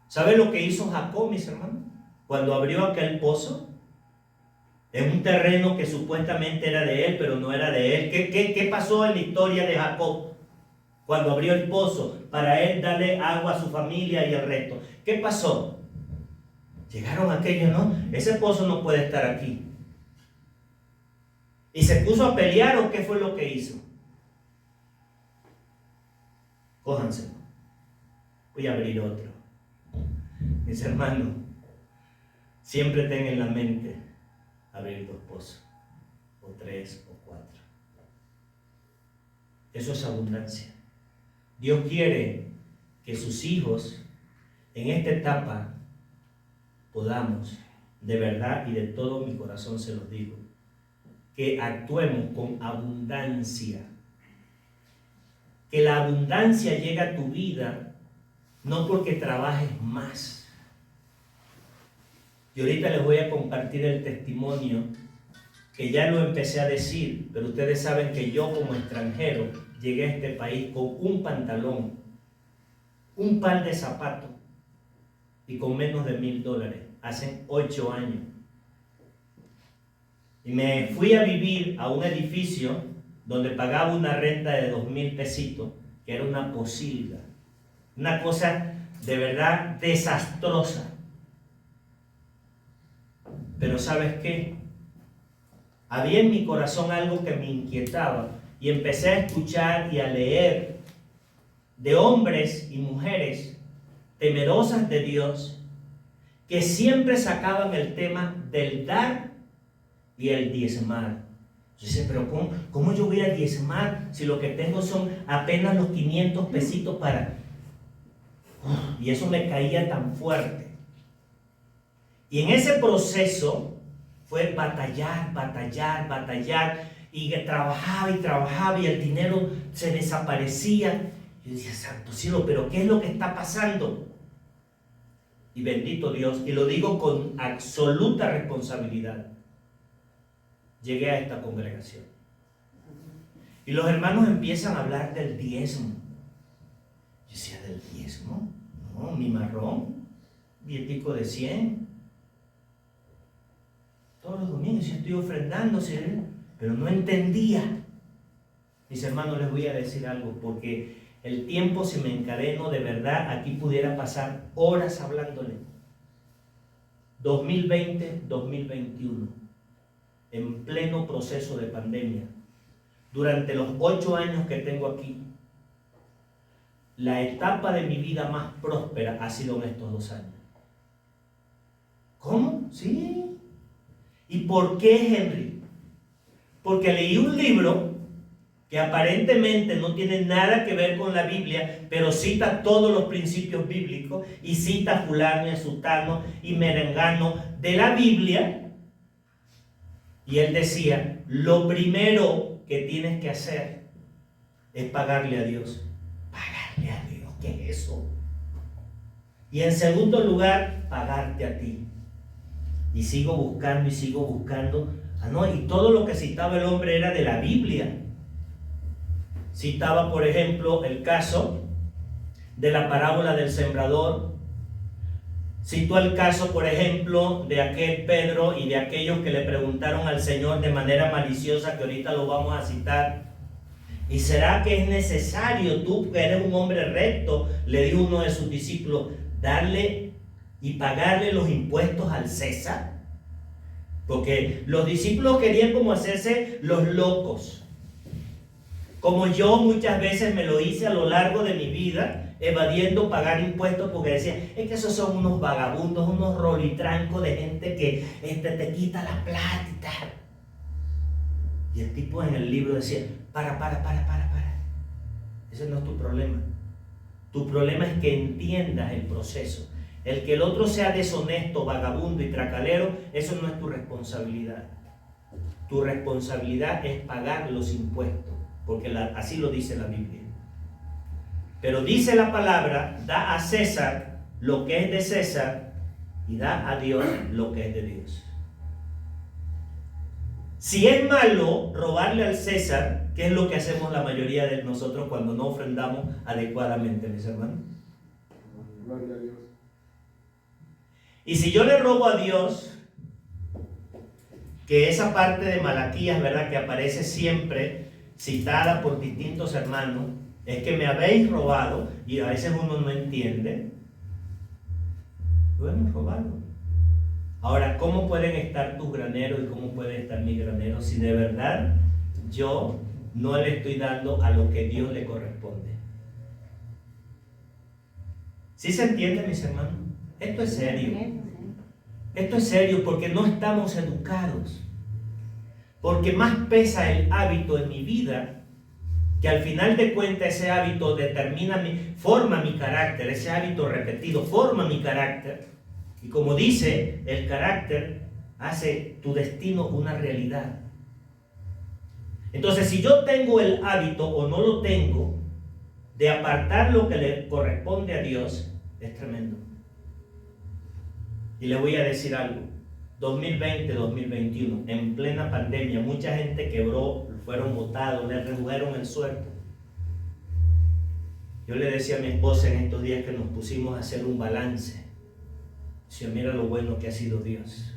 ¿Sabe lo que hizo Jacob, mis hermanos? Cuando abrió aquel pozo, en un terreno que supuestamente era de él, pero no era de él. ¿Qué pasó en la historia de Jacob? Cuando abrió el pozo, para él darle agua a su familia y el resto. ¿Qué pasó? Llegaron aquellos, ¿no? Ese pozo no puede estar aquí. ¿Y se puso a pelear o qué fue lo que hizo? Cójanselo. Voy a abrir otro. Mis hermanos, siempre ten en la mente abrir 2 pozos, o 3, o 4. Eso es abundancia. Dios quiere que sus hijos, en esta etapa, podamos, de verdad y de todo mi corazón se los digo, que actuemos con abundancia. Que la abundancia llegue a tu vida, no porque trabajes más. Y ahorita les voy a compartir el testimonio que ya lo empecé a decir, pero ustedes saben que yo como extranjero llegué a este país con un pantalón, un par de zapatos y con menos de $1,000, hace 8 años. Y me fui a vivir a un edificio donde pagaba una renta de 2,000 pesitos, que era una posilga, una cosa de verdad desastrosa. Pero ¿sabes qué? Había en mi corazón algo que me inquietaba y empecé a escuchar y a leer de hombres y mujeres temerosas de Dios que siempre sacaban el tema del dar y el diezmar. Yo decía, pero ¿cómo yo voy a diezmar si lo que tengo son apenas los 500 pesitos para...? Y eso me caía tan fuerte. Y en ese proceso fue batallar, y que trabajaba y el dinero se desaparecía. Yo decía, santo cielo, pero ¿qué es lo que está pasando? Y bendito Dios, y lo digo con absoluta responsabilidad, llegué a esta congregación. Y los hermanos empiezan a hablar del diezmo. Yo decía, ¿del diezmo? No, mi marrón, billetico de 100. Todos los domingos yo estoy ofrendándose, pero no entendía. Mis hermanos, les voy a decir algo, porque el tiempo se me encadenó, de verdad, aquí pudiera pasar horas hablándole. 2020, 2021, en pleno proceso de pandemia, durante los 8 años que tengo aquí, la etapa de mi vida más próspera ha sido en estos 2 años. ¿Cómo? Sí. ¿Y por qué, Henry? Porque leí un libro que aparentemente no tiene nada que ver con la Biblia, pero cita todos los principios bíblicos y cita a fulano y a sutano y merengano de la Biblia. Y él decía, lo primero que tienes que hacer es pagarle a Dios. Pagarle a Dios, ¿qué es eso? Y en segundo lugar, pagarte a ti. Y sigo buscando. Y todo lo que citaba el hombre era de la Biblia. Citaba, por ejemplo, el caso de la parábola del sembrador. Citó el caso, por ejemplo, de aquel Pedro y de aquellos que le preguntaron al Señor de manera maliciosa, que ahorita lo vamos a citar. ¿Y será que es necesario, tú que eres un hombre recto, le dijo uno de sus discípulos, darle y pagarle los impuestos al César? Porque los discípulos querían como hacerse los locos. Como yo muchas veces me lo hice a lo largo de mi vida, evadiendo pagar impuestos, porque decía, es que esos son unos vagabundos, unos rolitrancos de gente que te quita la plata y tal. Y el tipo en el libro decía, para. Ese no es tu problema. Tu problema es que entiendas el proceso. El que el otro sea deshonesto, vagabundo y tracalero, eso no es tu responsabilidad. Tu responsabilidad es pagar los impuestos, porque así lo dice la Biblia. Pero dice la palabra, da a César lo que es de César y da a Dios lo que es de Dios. Si es malo robarle al César, ¿qué es lo que hacemos la mayoría de nosotros cuando no ofrendamos adecuadamente, mis hermanos? Gloria a Dios. Y si yo le robo a Dios, que esa parte de Malaquías, ¿verdad?, que aparece siempre citada por distintos hermanos, es que me habéis robado, y a veces uno no entiende, lo hemos robado. Ahora, ¿cómo pueden estar tus graneros y cómo puede estar mi granero si de verdad yo no le estoy dando a lo que Dios le corresponde? ¿Sí se entiende, mis hermanos? Esto es serio. Esto es serio porque no estamos educados. Porque más pesa el hábito en mi vida, que al final de cuentas ese hábito forma mi carácter, ese hábito repetido forma mi carácter. Y como dice, el carácter hace tu destino una realidad. Entonces, si yo tengo el hábito o no lo tengo de apartar lo que le corresponde a Dios, es tremendo. Y le voy a decir algo. 2020, 2021, en plena pandemia, mucha gente quebró, fueron botados, le redujeron el sueldo. Yo le decía a mi esposa en estos días que nos pusimos a hacer un balance. Decía, mira lo bueno que ha sido Dios.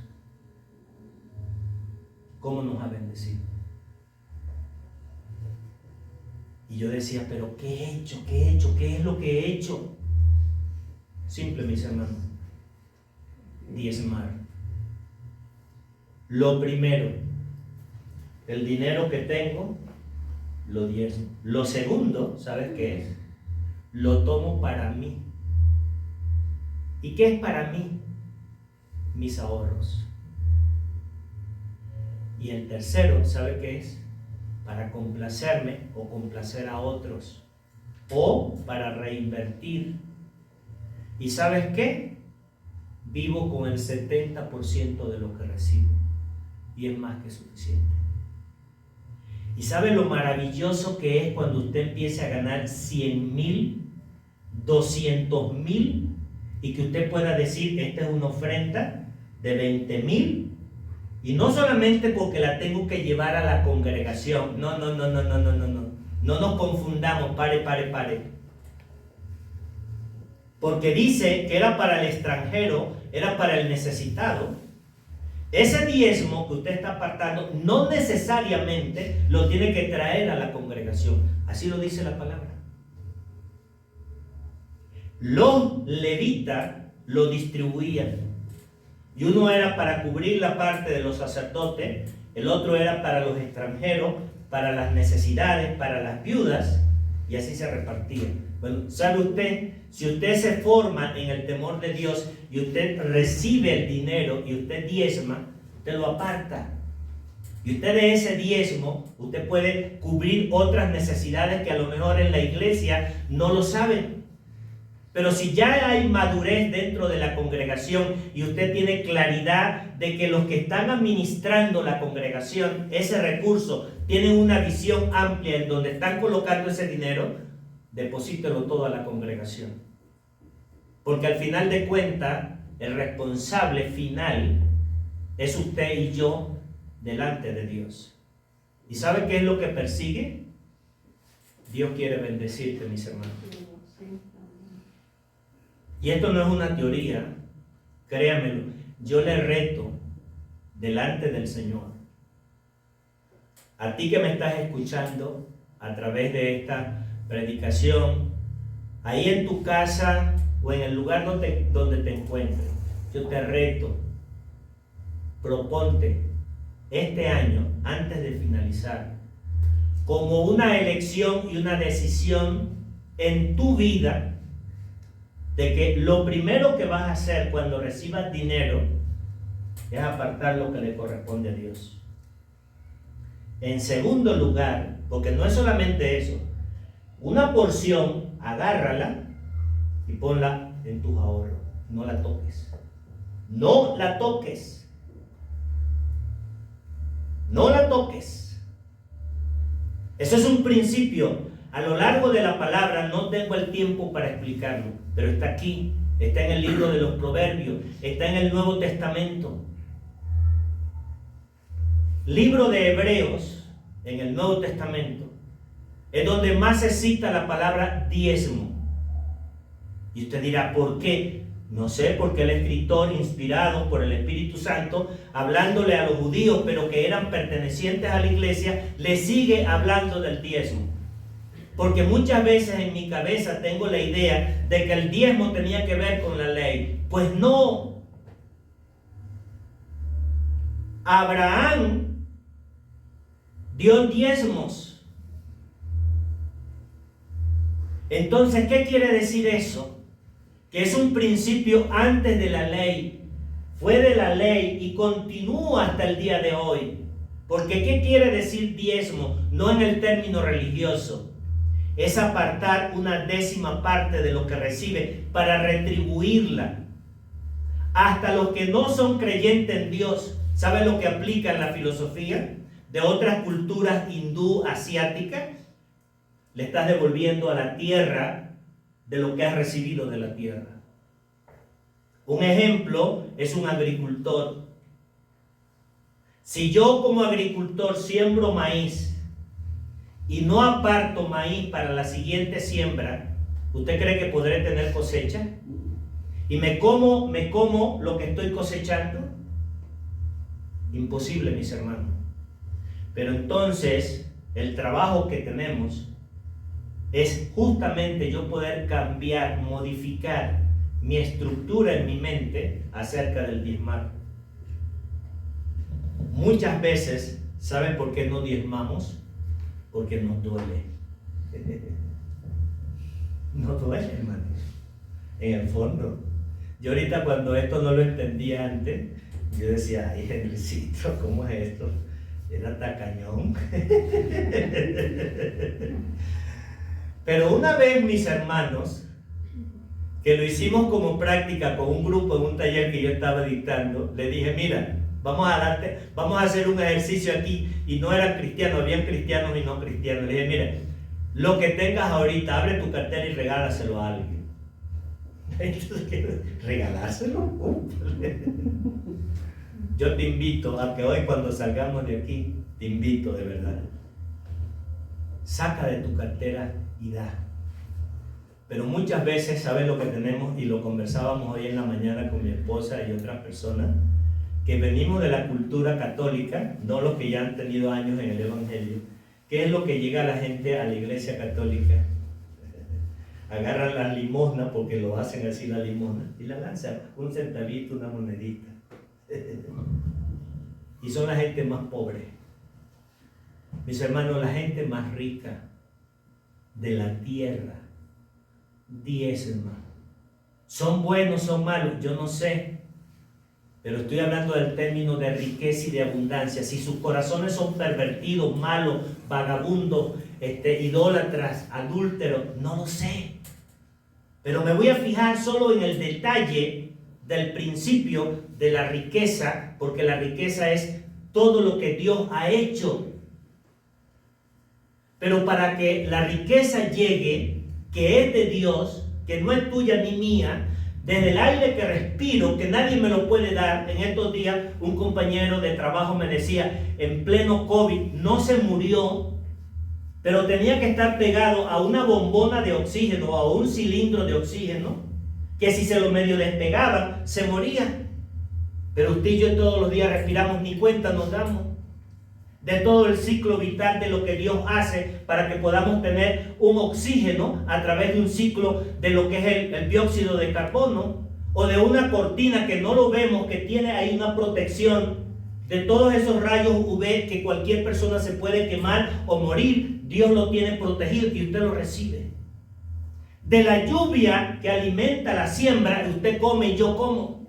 Cómo nos ha bendecido. Y yo decía, pero ¿qué he hecho? ¿Qué he hecho? ¿Qué es lo que he hecho? Simple, mis hermanos. Diezmar. Lo primero, el dinero que tengo, lo diezmo. Lo segundo, ¿sabes qué es? Lo tomo para mí. ¿Y qué es para mí? Mis ahorros. Y el tercero, ¿sabe qué es? Para complacerme o complacer a otros. O para reinvertir. ¿Y sabes qué? Vivo con el 70% de lo que recibo. Y es más que suficiente. ¿Y sabe lo maravilloso que es cuando usted empiece a ganar 100,000, 200,000 y que usted pueda decir, esta es una ofrenda de 20,000 y no solamente porque la tengo que llevar a la congregación? No. No nos confundamos, pare. Porque dice que era para el extranjero, era para el necesitado. Ese diezmo que usted está apartando no necesariamente lo tiene que traer a la congregación. Así lo dice la palabra. Los levitas lo distribuían. Y uno era para cubrir la parte de los sacerdotes, el otro era para los extranjeros, para las necesidades, para las viudas, y así se repartían. Bueno, ¿sabe usted? Si usted se forma en el temor de Dios y usted recibe el dinero y usted diezma, usted lo aparta. Y usted de ese diezmo, usted puede cubrir otras necesidades que a lo mejor en la iglesia no lo saben. Pero si ya hay madurez dentro de la congregación y usted tiene claridad de que los que están administrando la congregación, ese recurso, tienen una visión amplia en donde están colocando ese dinero, deposítelo todo a la congregación. Porque al final de cuentas, el responsable final es usted y yo delante de Dios. ¿Y sabe qué es lo que persigue? Dios quiere bendecirte, mis hermanos. Y esto no es una teoría, créanmelo. Yo le reto delante del Señor, a ti que me estás escuchando, a través de esta predicación, ahí en tu casa o en el lugar donde te encuentres, yo te reto, proponte este año, antes de finalizar, como una elección y una decisión en tu vida, de que lo primero que vas a hacer cuando recibas dinero es apartar lo que le corresponde a Dios. En segundo lugar, porque no es solamente eso, una porción, agárrala y ponla en tus ahorros. No la toques. No la toques. No la toques. Eso es un principio. A lo largo de la palabra no tengo el tiempo para explicarlo, pero está aquí, está en el libro de los Proverbios, está en el Nuevo Testamento. Libro de Hebreos, en el Nuevo Testamento, es donde más se cita la palabra diezmo. Y usted dirá, ¿por qué? No sé, porque el escritor, inspirado por el Espíritu Santo, hablándole a los judíos, pero que eran pertenecientes a la iglesia, le sigue hablando del diezmo. Porque muchas veces en mi cabeza tengo la idea de que el diezmo tenía que ver con la ley. Pues no. Abraham dio diezmos. Entonces, ¿qué quiere decir eso? Que es un principio antes de la ley. Fue de la ley y continúa hasta el día de hoy. Porque ¿qué quiere decir diezmo? No en el término religioso. Es apartar una décima parte de lo que recibe para retribuirla. Hasta los que no son creyentes en Dios, ¿saben lo que aplica en la filosofía de otras culturas hindú, asiáticas? Le estás devolviendo a la tierra de lo que has recibido de la tierra. Un ejemplo es un agricultor. Si yo como agricultor siembro maíz y no aparto maíz para la siguiente siembra, ¿usted cree que podré tener cosecha? ¿Y me como lo que estoy cosechando? Imposible, mis hermanos. Pero entonces, el trabajo que tenemos es justamente yo poder cambiar, modificar mi estructura en mi mente acerca del diezmar. Muchas veces, ¿saben por qué no diezmamos? Porque nos duele. Nos duele, hermano. En el fondo. Yo ahorita cuando esto no lo entendía antes, yo decía, ay, Henricito, ¿cómo es esto? Era tacañón. Pero una vez, mis hermanos, que lo hicimos como práctica con un grupo en un taller que yo estaba dictando, le dije, mira, vamos a hacer un ejercicio aquí, y no eran cristianos, habían cristianos y no cristianos. Le dije, mira, lo que tengas ahorita, abre tu cartera y regálaselo a alguien. Entonces, ¿regalárselo? Yo te invito a que hoy cuando salgamos de aquí, te invito de verdad. Saca de tu cartera y da. Pero muchas veces, ¿sabes lo que tenemos? Y lo conversábamos hoy en la mañana con mi esposa y otras personas, que venimos de la cultura católica, no los que ya han tenido años en el Evangelio. ¿Qué es lo que llega a la gente a la iglesia católica? Agarran las limosnas, porque lo hacen así la limosna, y la lanzan, un centavito, una monedita. Y son la gente más pobre. Mis hermanos, la gente más rica de la tierra diezma. ¿Son buenos, son malos? Yo no sé. Pero estoy hablando del término de riqueza y de abundancia. Si sus corazones son pervertidos, malos, vagabundos, idólatras, adúlteros, no lo sé. Pero me voy a fijar solo en el detalle del principio de la riqueza, porque la riqueza es todo lo que Dios ha hecho. Pero para que la riqueza llegue, que es de Dios, que no es tuya ni mía, desde el aire que respiro, que nadie me lo puede dar. En estos días un compañero de trabajo me decía, en pleno COVID, no se murió, pero tenía que estar pegado a una bombona de oxígeno o a un cilindro de oxígeno, que si se lo medio despegaban, se moría. Pero usted y yo todos los días respiramos, ni cuenta nos damos. de todo el ciclo vital de lo que Dios hace para que podamos tener un oxígeno a través de un ciclo de lo que es el dióxido de carbono, o de una cortina que no lo vemos, que tiene ahí una protección de todos esos rayos UV que cualquier persona se puede quemar o morir. Dios lo tiene protegido y usted lo recibe. De la lluvia que alimenta la siembra, usted come y yo como.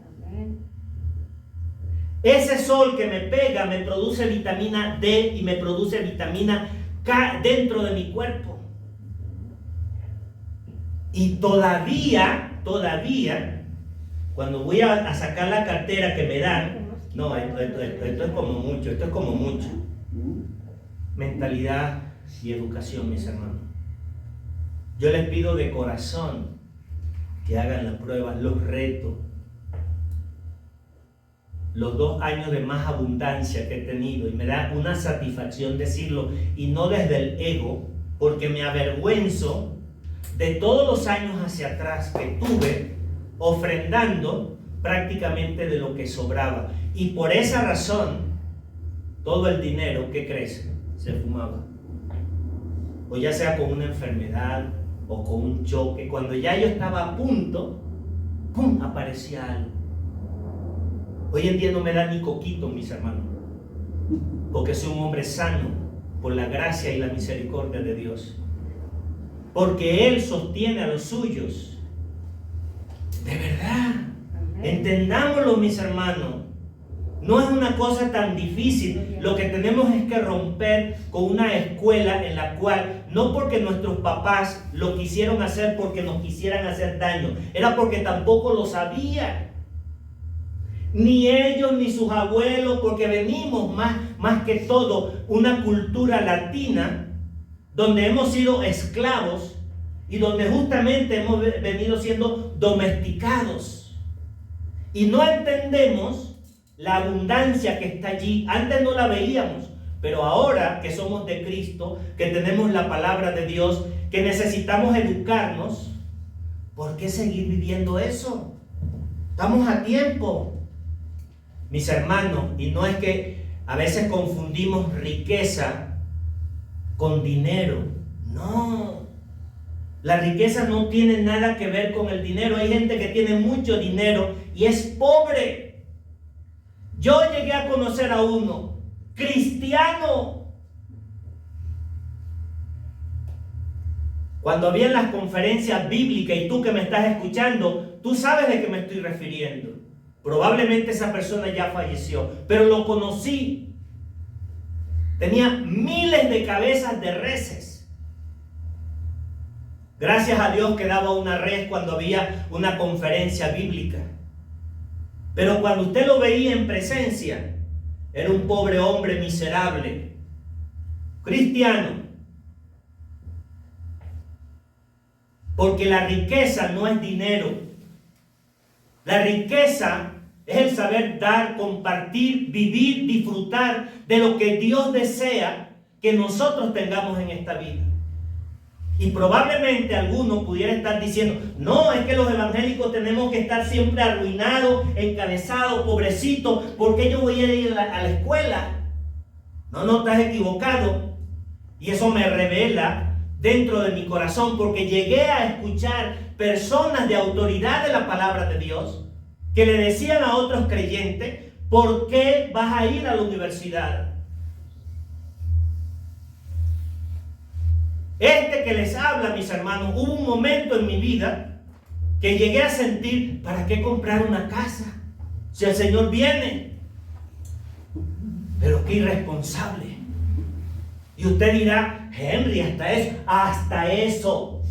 Ese sol que me pega me produce vitamina D y me produce vitamina K dentro de mi cuerpo. Y todavía, cuando voy a sacar la cartera que me dan, no, esto es como mucho. Mentalidad y educación, mis hermanos. Yo les pido de corazón que hagan las pruebas, los retos. Los 2 años de más abundancia que he tenido, y me da una satisfacción decirlo, y no desde el ego, porque me avergüenzo de todos los años hacia atrás que tuve ofrendando prácticamente de lo que sobraba, y por esa razón todo el dinero que crece se fumaba, o ya sea con una enfermedad o con un choque. Cuando ya yo estaba a punto, ¡pum!, aparecía algo. Hoy en día no me da ni coquito, mis hermanos, porque soy un hombre sano por la gracia y la misericordia de Dios, porque Él sostiene a los suyos. De verdad, entendámoslo, mis hermanos. No es una cosa tan difícil. Lo que tenemos es que romper con una escuela en la cual, no porque nuestros papás lo quisieron hacer porque nos quisieran hacer daño, era porque tampoco lo sabían. Ni ellos ni sus abuelos, porque venimos más que todo una cultura latina donde hemos sido esclavos y donde justamente hemos venido siendo domesticados y no entendemos la abundancia que está allí. Antes no la veíamos, pero ahora que somos de Cristo, que tenemos la palabra de Dios, que necesitamos educarnos, ¿por qué seguir viviendo eso? Estamos a tiempo. Mis hermanos, y no es que a veces confundimos riqueza con dinero. No, la riqueza no tiene nada que ver con el dinero. Hay gente que tiene mucho dinero y es pobre. Yo llegué a conocer a uno, cristiano. Cuando había las conferencias bíblicas, y tú que me estás escuchando, tú sabes de qué me estoy refiriendo. Probablemente esa persona ya falleció, pero lo conocí. Tenía miles de cabezas de reses. Gracias a Dios que daba una res cuando había una conferencia bíblica. Pero cuando usted lo veía en presencia, era un pobre hombre miserable, cristiano. Porque la riqueza no es dinero. La riqueza es el saber dar, compartir, vivir, disfrutar de lo que Dios desea que nosotros tengamos en esta vida. Y probablemente alguno pudiera estar diciendo, no, es que los evangélicos tenemos que estar siempre arruinados, encabezados, pobrecitos, ¿por qué yo voy a ir a la escuela? No, estás equivocado. Y eso me revela dentro de mi corazón, porque llegué a escuchar personas de autoridad de la palabra de Dios que le decían a otros creyentes, ¿por qué vas a ir a la universidad? Este que les habla, mis hermanos, hubo un momento en mi vida que llegué a sentir, ¿para qué comprar una casa si el Señor viene? Pero qué irresponsable. Y usted dirá, Henry, hasta eso.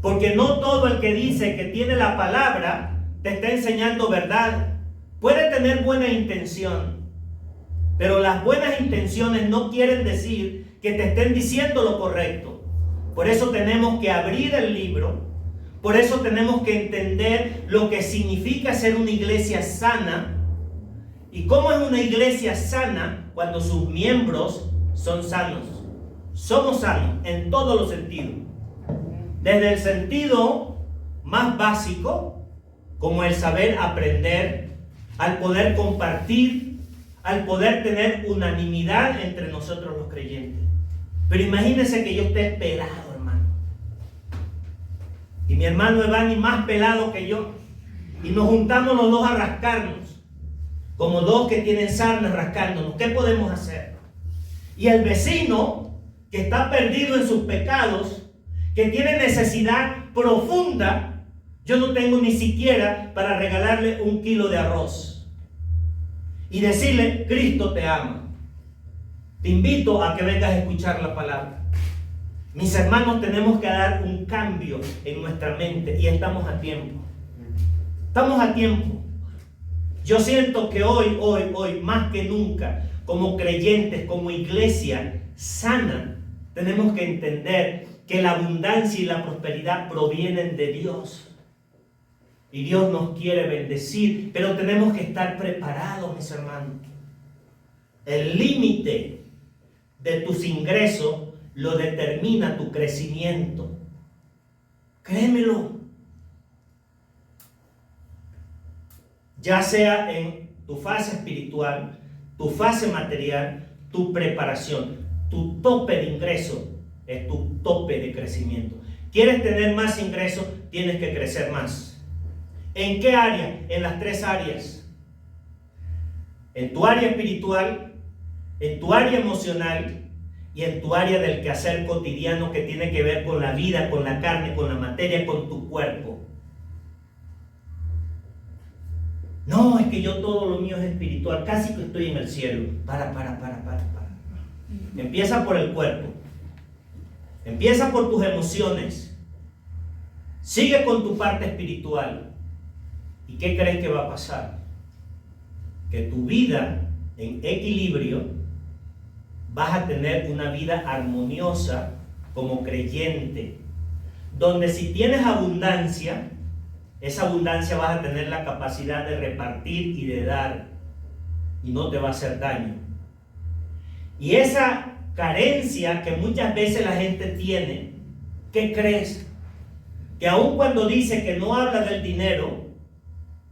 Porque no todo el que dice que tiene la palabra te está enseñando verdad. Puede tener buena intención, pero las buenas intenciones no quieren decir que te estén diciendo lo correcto. Por eso tenemos que abrir el libro. Por eso tenemos que entender lo que significa ser una iglesia sana. ¿Y cómo es una iglesia sana? Cuando sus miembros son sanos. Somos sanos en todos los sentidos. Desde el sentido más básico, como el saber aprender, al poder compartir, al poder tener unanimidad entre nosotros los creyentes. Pero imagínense que yo esté pelado, hermano. Y mi hermano Evani más pelado que yo. Y nos juntamos los dos a rascarnos. Como dos que tienen sarna rascándonos. ¿Qué podemos hacer? Y el vecino que está perdido en sus pecados, que tiene necesidad profunda, yo no tengo ni siquiera para regalarle 1 kilo de arroz. Y decirle, Cristo te ama. Te invito a que vengas a escuchar la palabra. Mis hermanos, tenemos que dar un cambio en nuestra mente y estamos a tiempo. Estamos a tiempo. Yo siento que hoy, más que nunca, como creyentes, como iglesia sana, tenemos que entender que la abundancia y la prosperidad provienen de Dios. Y Dios nos quiere bendecir, pero tenemos que estar preparados, mis hermanos. El límite de tus ingresos lo determina tu crecimiento. Créemelo. Ya sea en tu fase espiritual, tu fase material, tu preparación, tu tope de ingreso es tu tope de crecimiento. ¿Quieres tener más ingresos? Tienes que crecer más. ¿En qué área? En las 3 áreas. En tu área espiritual, en tu área emocional y en tu área del quehacer cotidiano que tiene que ver con la vida, con la carne, con la materia, con tu cuerpo. No, es que yo todo lo mío es espiritual, casi que estoy en el cielo. Para. Empieza por el cuerpo. Empieza por tus emociones. Sigue con tu parte espiritual. ¿Y qué crees que va a pasar? Que tu vida en equilibrio, vas a tener una vida armoniosa como creyente, donde si tienes abundancia, esa abundancia vas a tener la capacidad de repartir y de dar, y no te va a hacer daño. Y esa carencia que muchas veces la gente tiene, ¿qué crees? Que aun cuando dice que no habla del dinero,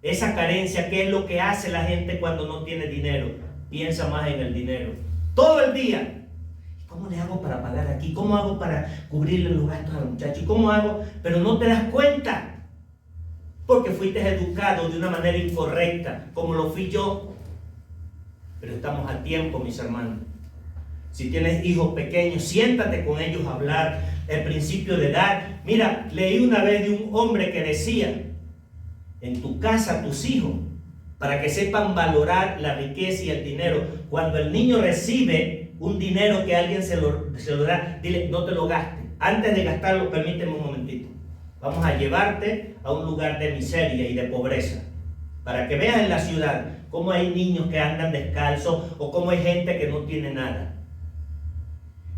esa carencia, ¿qué es lo que hace la gente cuando no tiene dinero? Piensa más en el dinero. Todo el día. ¿Cómo le hago para pagar aquí? ¿Cómo hago para cubrirle los gastos al muchacho? ¿Cómo hago? Pero no te das cuenta. Porque fuiste educado de una manera incorrecta, como lo fui yo. Pero estamos a tiempo, mis hermanos. Si tienes hijos pequeños, siéntate con ellos a hablar. El principio de dar. Mira, leí una vez de un hombre que decía, en tu casa tus hijos, para que sepan valorar la riqueza y el dinero. Cuando el niño recibe un dinero que alguien se lo da, dile, no te lo gastes. Antes de gastarlo, permíteme un momentito. Vamos a llevarte a un lugar de miseria y de pobreza, para que veas en la ciudad cómo hay niños que andan descalzos o cómo hay gente que no tiene nada.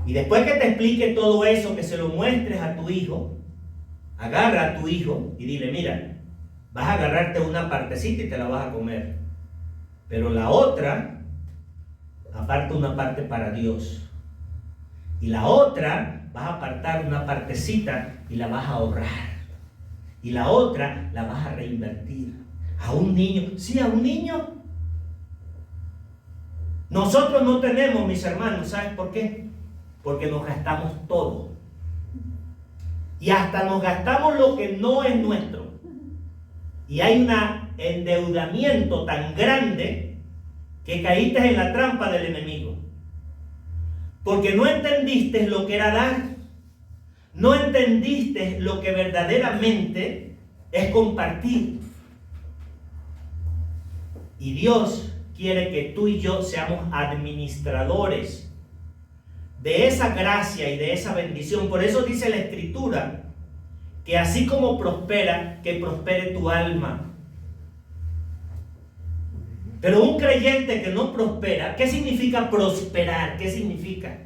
Y después que te explique todo eso, que se lo muestres a tu hijo, agarra a tu hijo y dile, mira, vas a agarrarte una partecita y te la vas a comer. Pero la otra, aparta una parte para Dios. Y la otra, vas a apartar una partecita y la vas a ahorrar. Y la otra, la vas a reinvertir. A un niño. Sí, a un niño. Nosotros no tenemos, mis hermanos, ¿sabes por qué? Porque nos gastamos todo. Y hasta nos gastamos lo que no es nuestro. Y hay un endeudamiento tan grande que caíste en la trampa del enemigo. Porque no entendiste lo que era dar. No entendiste lo que verdaderamente es compartir. Y Dios quiere que tú y yo seamos administradores de esa gracia y de esa bendición. Por eso dice la Escritura que así como prospera, que prospere tu alma. Pero un creyente que no prospera, ¿qué significa prosperar? ¿Qué significa?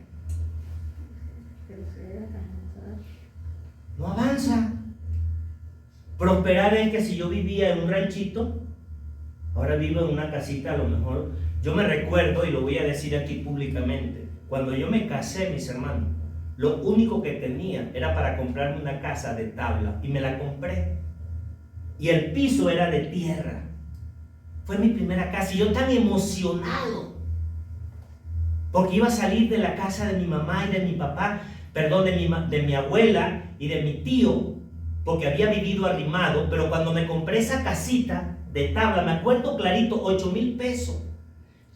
No avanza. Prosperar es que si yo vivía en un ranchito, ahora vivo en una casita, a lo mejor. Yo me recuerdo, y lo voy a decir aquí públicamente, cuando yo me casé, mis hermanos, lo único que tenía era para comprarme una casa de tabla, y me la compré. Y el piso era de tierra. Fue mi primera casa y yo tan emocionado. porque iba a salir de la casa de mi mamá y de mi papá, perdón, de mi abuela y de mi tío, porque había vivido arrimado, pero cuando me compré esa casita de tabla, me acuerdo clarito, 8,000 pesos.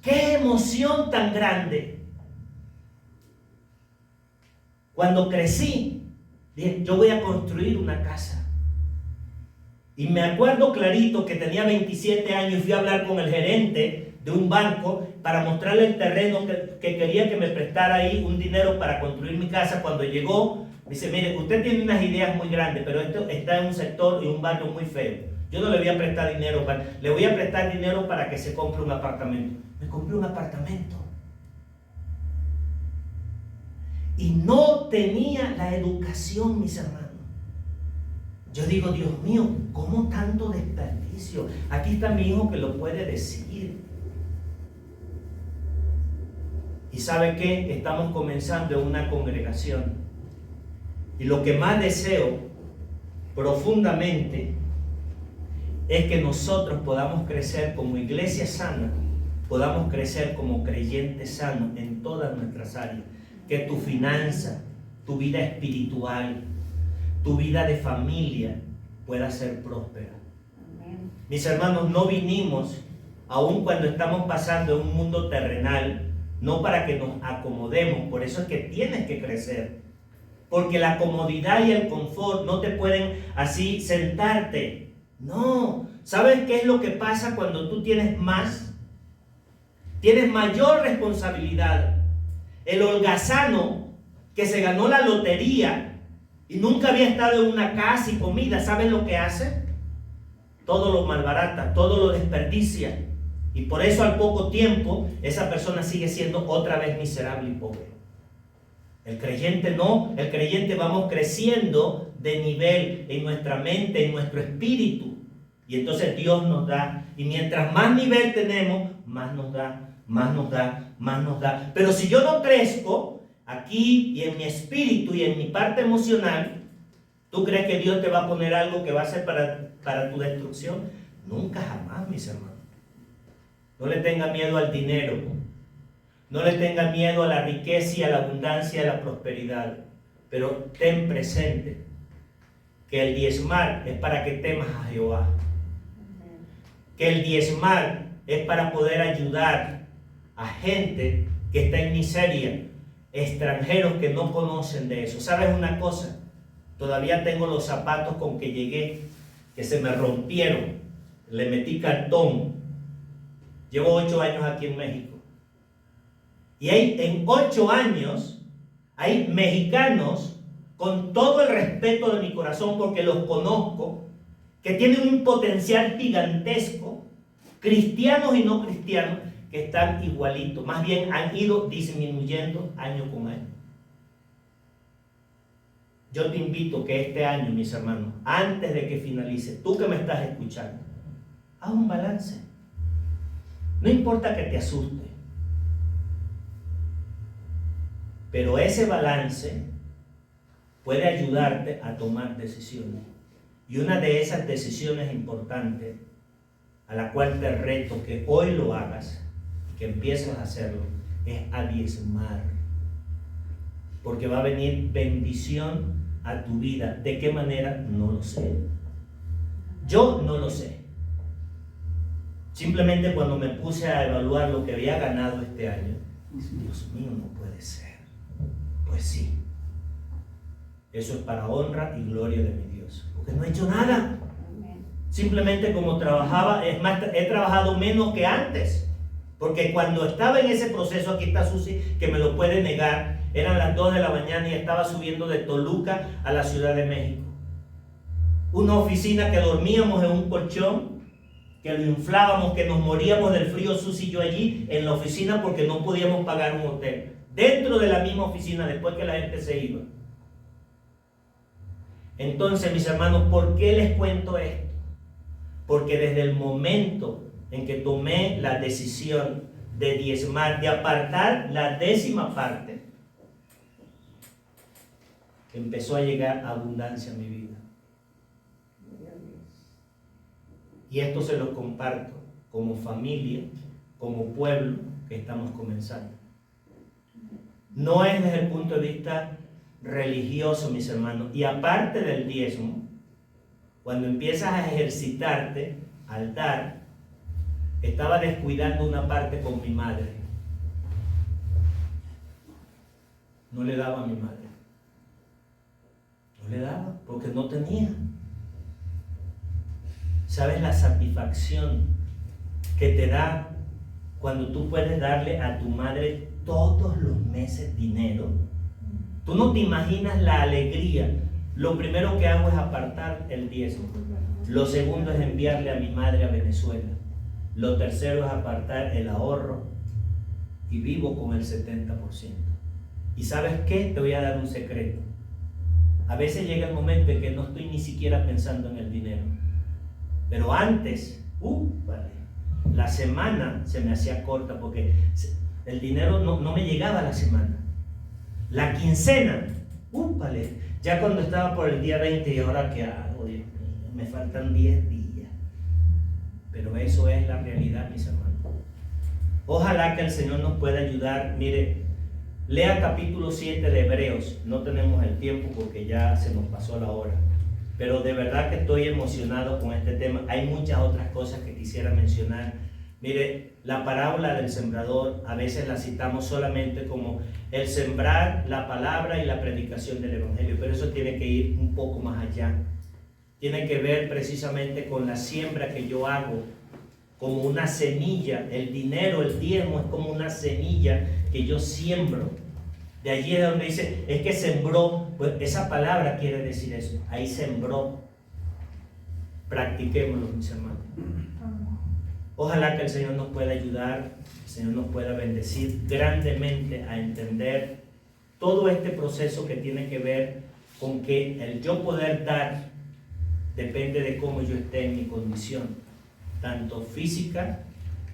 ¡Qué emoción tan grande! Cuando crecí, dije, yo voy a construir una casa. Y me acuerdo clarito que tenía 27 años y fui a hablar con el gerente de un banco para mostrarle el terreno que quería que me prestara ahí un dinero para construir mi casa. Cuando llegó, me dice, mire, usted tiene unas ideas muy grandes, pero esto está en un sector y un barrio muy feo. Yo no le voy a prestar dinero, le voy a prestar dinero para que se compre un apartamento. Me compré un apartamento. Y no tenía la educación, mis hermanos. Yo digo, Dios mío, ¿cómo tanto desperdicio? Aquí está mi hijo que lo puede decir. ¿Y sabe qué? Estamos comenzando una congregación. Y lo que más deseo profundamente es que nosotros podamos crecer como iglesia sana, podamos crecer como creyentes sanos en todas nuestras áreas. Que tu finanza, tu vida espiritual, tu vida de familia pueda ser próspera. Amén. Mis hermanos, no vinimos, aun cuando estamos pasando en un mundo terrenal, no para que nos acomodemos. Por eso es que tienes que crecer. Porque la comodidad y el confort no te pueden así sentarte. No. ¿Sabes qué es lo que pasa cuando tú tienes más? Tienes mayor responsabilidad. El holgazano que se ganó la lotería y nunca había estado en una casa y comida, ¿saben lo que hace? Todo lo malbarata, todo lo desperdicia. Y por eso al poco tiempo esa persona sigue siendo otra vez miserable y pobre. El creyente no, el creyente vamos creciendo de nivel en nuestra mente, en nuestro espíritu. Y entonces Dios nos da. Y mientras más nivel tenemos, más nos da, más nos da, más nos da. Pero si yo no crezco aquí y en mi espíritu y en mi parte emocional, ¿tú crees que Dios te va a poner algo que va a ser para tu destrucción? Nunca jamás, mis hermanos. No le tenga miedo al dinero. No le tenga miedo a la riqueza y a la abundancia y a la prosperidad. Pero ten presente que el diezmar es para que temas a Jehová. Que el diezmar es para poder ayudar a gente que está en miseria, extranjeros que no conocen de eso. ¿Sabes una cosa? Todavía tengo los zapatos con que llegué, que se me rompieron. Le metí cartón. Llevo 8 años aquí en México. Y en 8 años hay mexicanos, con todo el respeto de mi corazón, porque los conozco, que tienen un potencial gigantesco, cristianos y no cristianos, que están igualitos. Más bien han ido disminuyendo año con año. Yo te invito que este año, mis hermanos, antes de que finalice, tú que me estás escuchando, haz un balance. No importa que te asuste, pero ese balance puede ayudarte a tomar decisiones. Y una de esas decisiones importantes, a la cual te reto que hoy lo hagas, que empieces a hacerlo, es a diezmar. Porque va a venir bendición a tu vida. ¿De qué manera? No lo sé. Yo no lo sé. Simplemente cuando me puse a evaluar lo que había ganado este año, Dios mío, no puede ser. Pues sí. Eso es para honra y gloria de mi Dios. Porque no he hecho nada. Simplemente como trabajaba, es más, he trabajado menos que antes. Porque cuando estaba en ese proceso, aquí está Susi, que me lo puede negar, eran las 2 de la mañana y estaba subiendo de Toluca a la Ciudad de México. Una oficina que dormíamos en un colchón, que lo inflábamos, que nos moríamos del frío, Susi y yo allí en la oficina porque no podíamos pagar un hotel. Dentro de la misma oficina, después que la gente se iba. Entonces, mis hermanos, ¿por qué les cuento esto? Porque desde el momento en que tomé la decisión de diezmar, de apartar la 10ª parte, empezó a llegar abundancia a mi vida. Y esto se lo comparto como familia, como pueblo que estamos comenzando. No es desde el punto de vista religioso, mis hermanos. Y aparte del diezmo, cuando empiezas a ejercitarte al dar, estaba descuidando una parte con mi madre. No le daba a mi madre. No le daba porque no tenía. ¿Sabes la satisfacción que te da cuando tú puedes darle a tu madre todos los meses dinero? Tú no te imaginas la alegría. Lo primero que hago es apartar el diezmo. Lo segundo es enviarle a mi madre a Venezuela. Lo tercero es apartar el ahorro y vivo con el 70%. ¿Y sabes qué? Te voy a dar un secreto. A veces llega el momento en que no estoy ni siquiera pensando en el dinero. Pero antes, vale, la semana se me hacía corta porque el dinero no me llegaba a la semana. La quincena, vale, ya cuando estaba por el día 20 y ahora qué hago, Dios mío, me faltan 10 días. Pero eso es la realidad, mis hermanos. Ojalá que el Señor nos pueda ayudar. Mire, lea capítulo 7 de Hebreos. No tenemos el tiempo porque ya se nos pasó la hora. Pero de verdad que estoy emocionado con este tema. Hay muchas otras cosas que quisiera mencionar. Mire, la parábola del sembrador a veces la citamos solamente como el sembrar la palabra y la predicación del evangelio, pero eso tiene que ir un poco más allá. Tiene que ver precisamente con la siembra que yo hago, como una semilla. El dinero, el diezmo es como una semilla que yo siembro. De allí es donde dice, es que sembró, pues esa palabra quiere decir eso, ahí sembró. Practiquémoslo, mis hermanos. Ojalá que el Señor nos pueda ayudar, el Señor nos pueda bendecir grandemente a entender todo este proceso que tiene que ver con que el yo poder dar depende de cómo yo esté en mi condición, tanto física,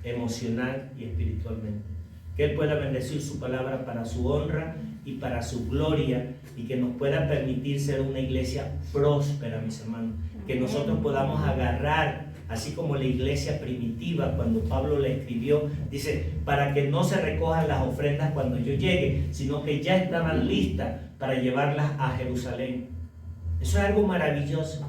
emocional y espiritualmente. Que Él pueda bendecir su palabra para su honra y para su gloria, y que nos pueda permitir ser una iglesia próspera, mis hermanos. Que nosotros podamos agarrar, así como la iglesia primitiva, cuando Pablo le escribió, dice, para que no se recojan las ofrendas cuando yo llegue, sino que ya estaban listas para llevarlas a Jerusalén. Eso es algo maravilloso.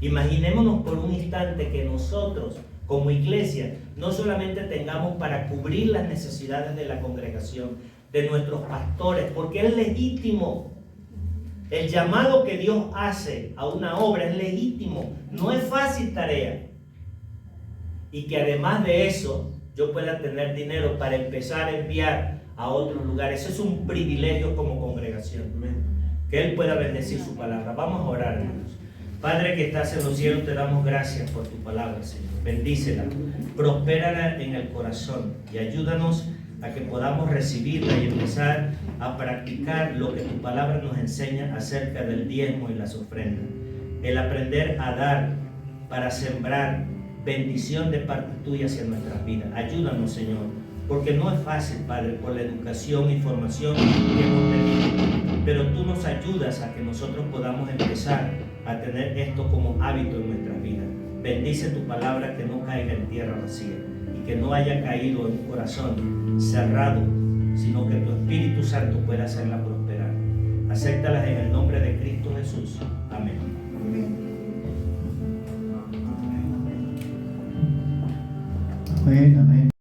Imaginémonos por un instante que nosotros, como iglesia, no solamente tengamos para cubrir las necesidades de la congregación, de nuestros pastores, porque es legítimo. El llamado que Dios hace a una obra es legítimo, no es fácil tarea. Y que además de eso, yo pueda tener dinero para empezar a enviar a otros lugares. Eso es un privilegio como congregación. Que Él pueda bendecir su palabra. Vamos a orar, hermanos. Padre que estás en los cielos, te damos gracias por tu palabra, Señor. Bendícela, prospérala en el corazón y ayúdanos a que podamos recibirla y empezar a practicar lo que tu palabra nos enseña acerca del diezmo y las ofrendas. El aprender a dar para sembrar bendición de parte tuya hacia nuestras vidas. Ayúdanos, Señor, porque no es fácil, Padre, por la educación y formación que hemos tenido, pero tú nos ayudas a que nosotros podamos empezar a tener esto como hábito en nuestras vidas. Bendice tu palabra, que no caiga en tierra vacía y que no haya caído en un corazón cerrado, sino que tu Espíritu Santo pueda hacerla prosperar. Acéptalas en el nombre de Cristo Jesús. Amén. Amén, amén.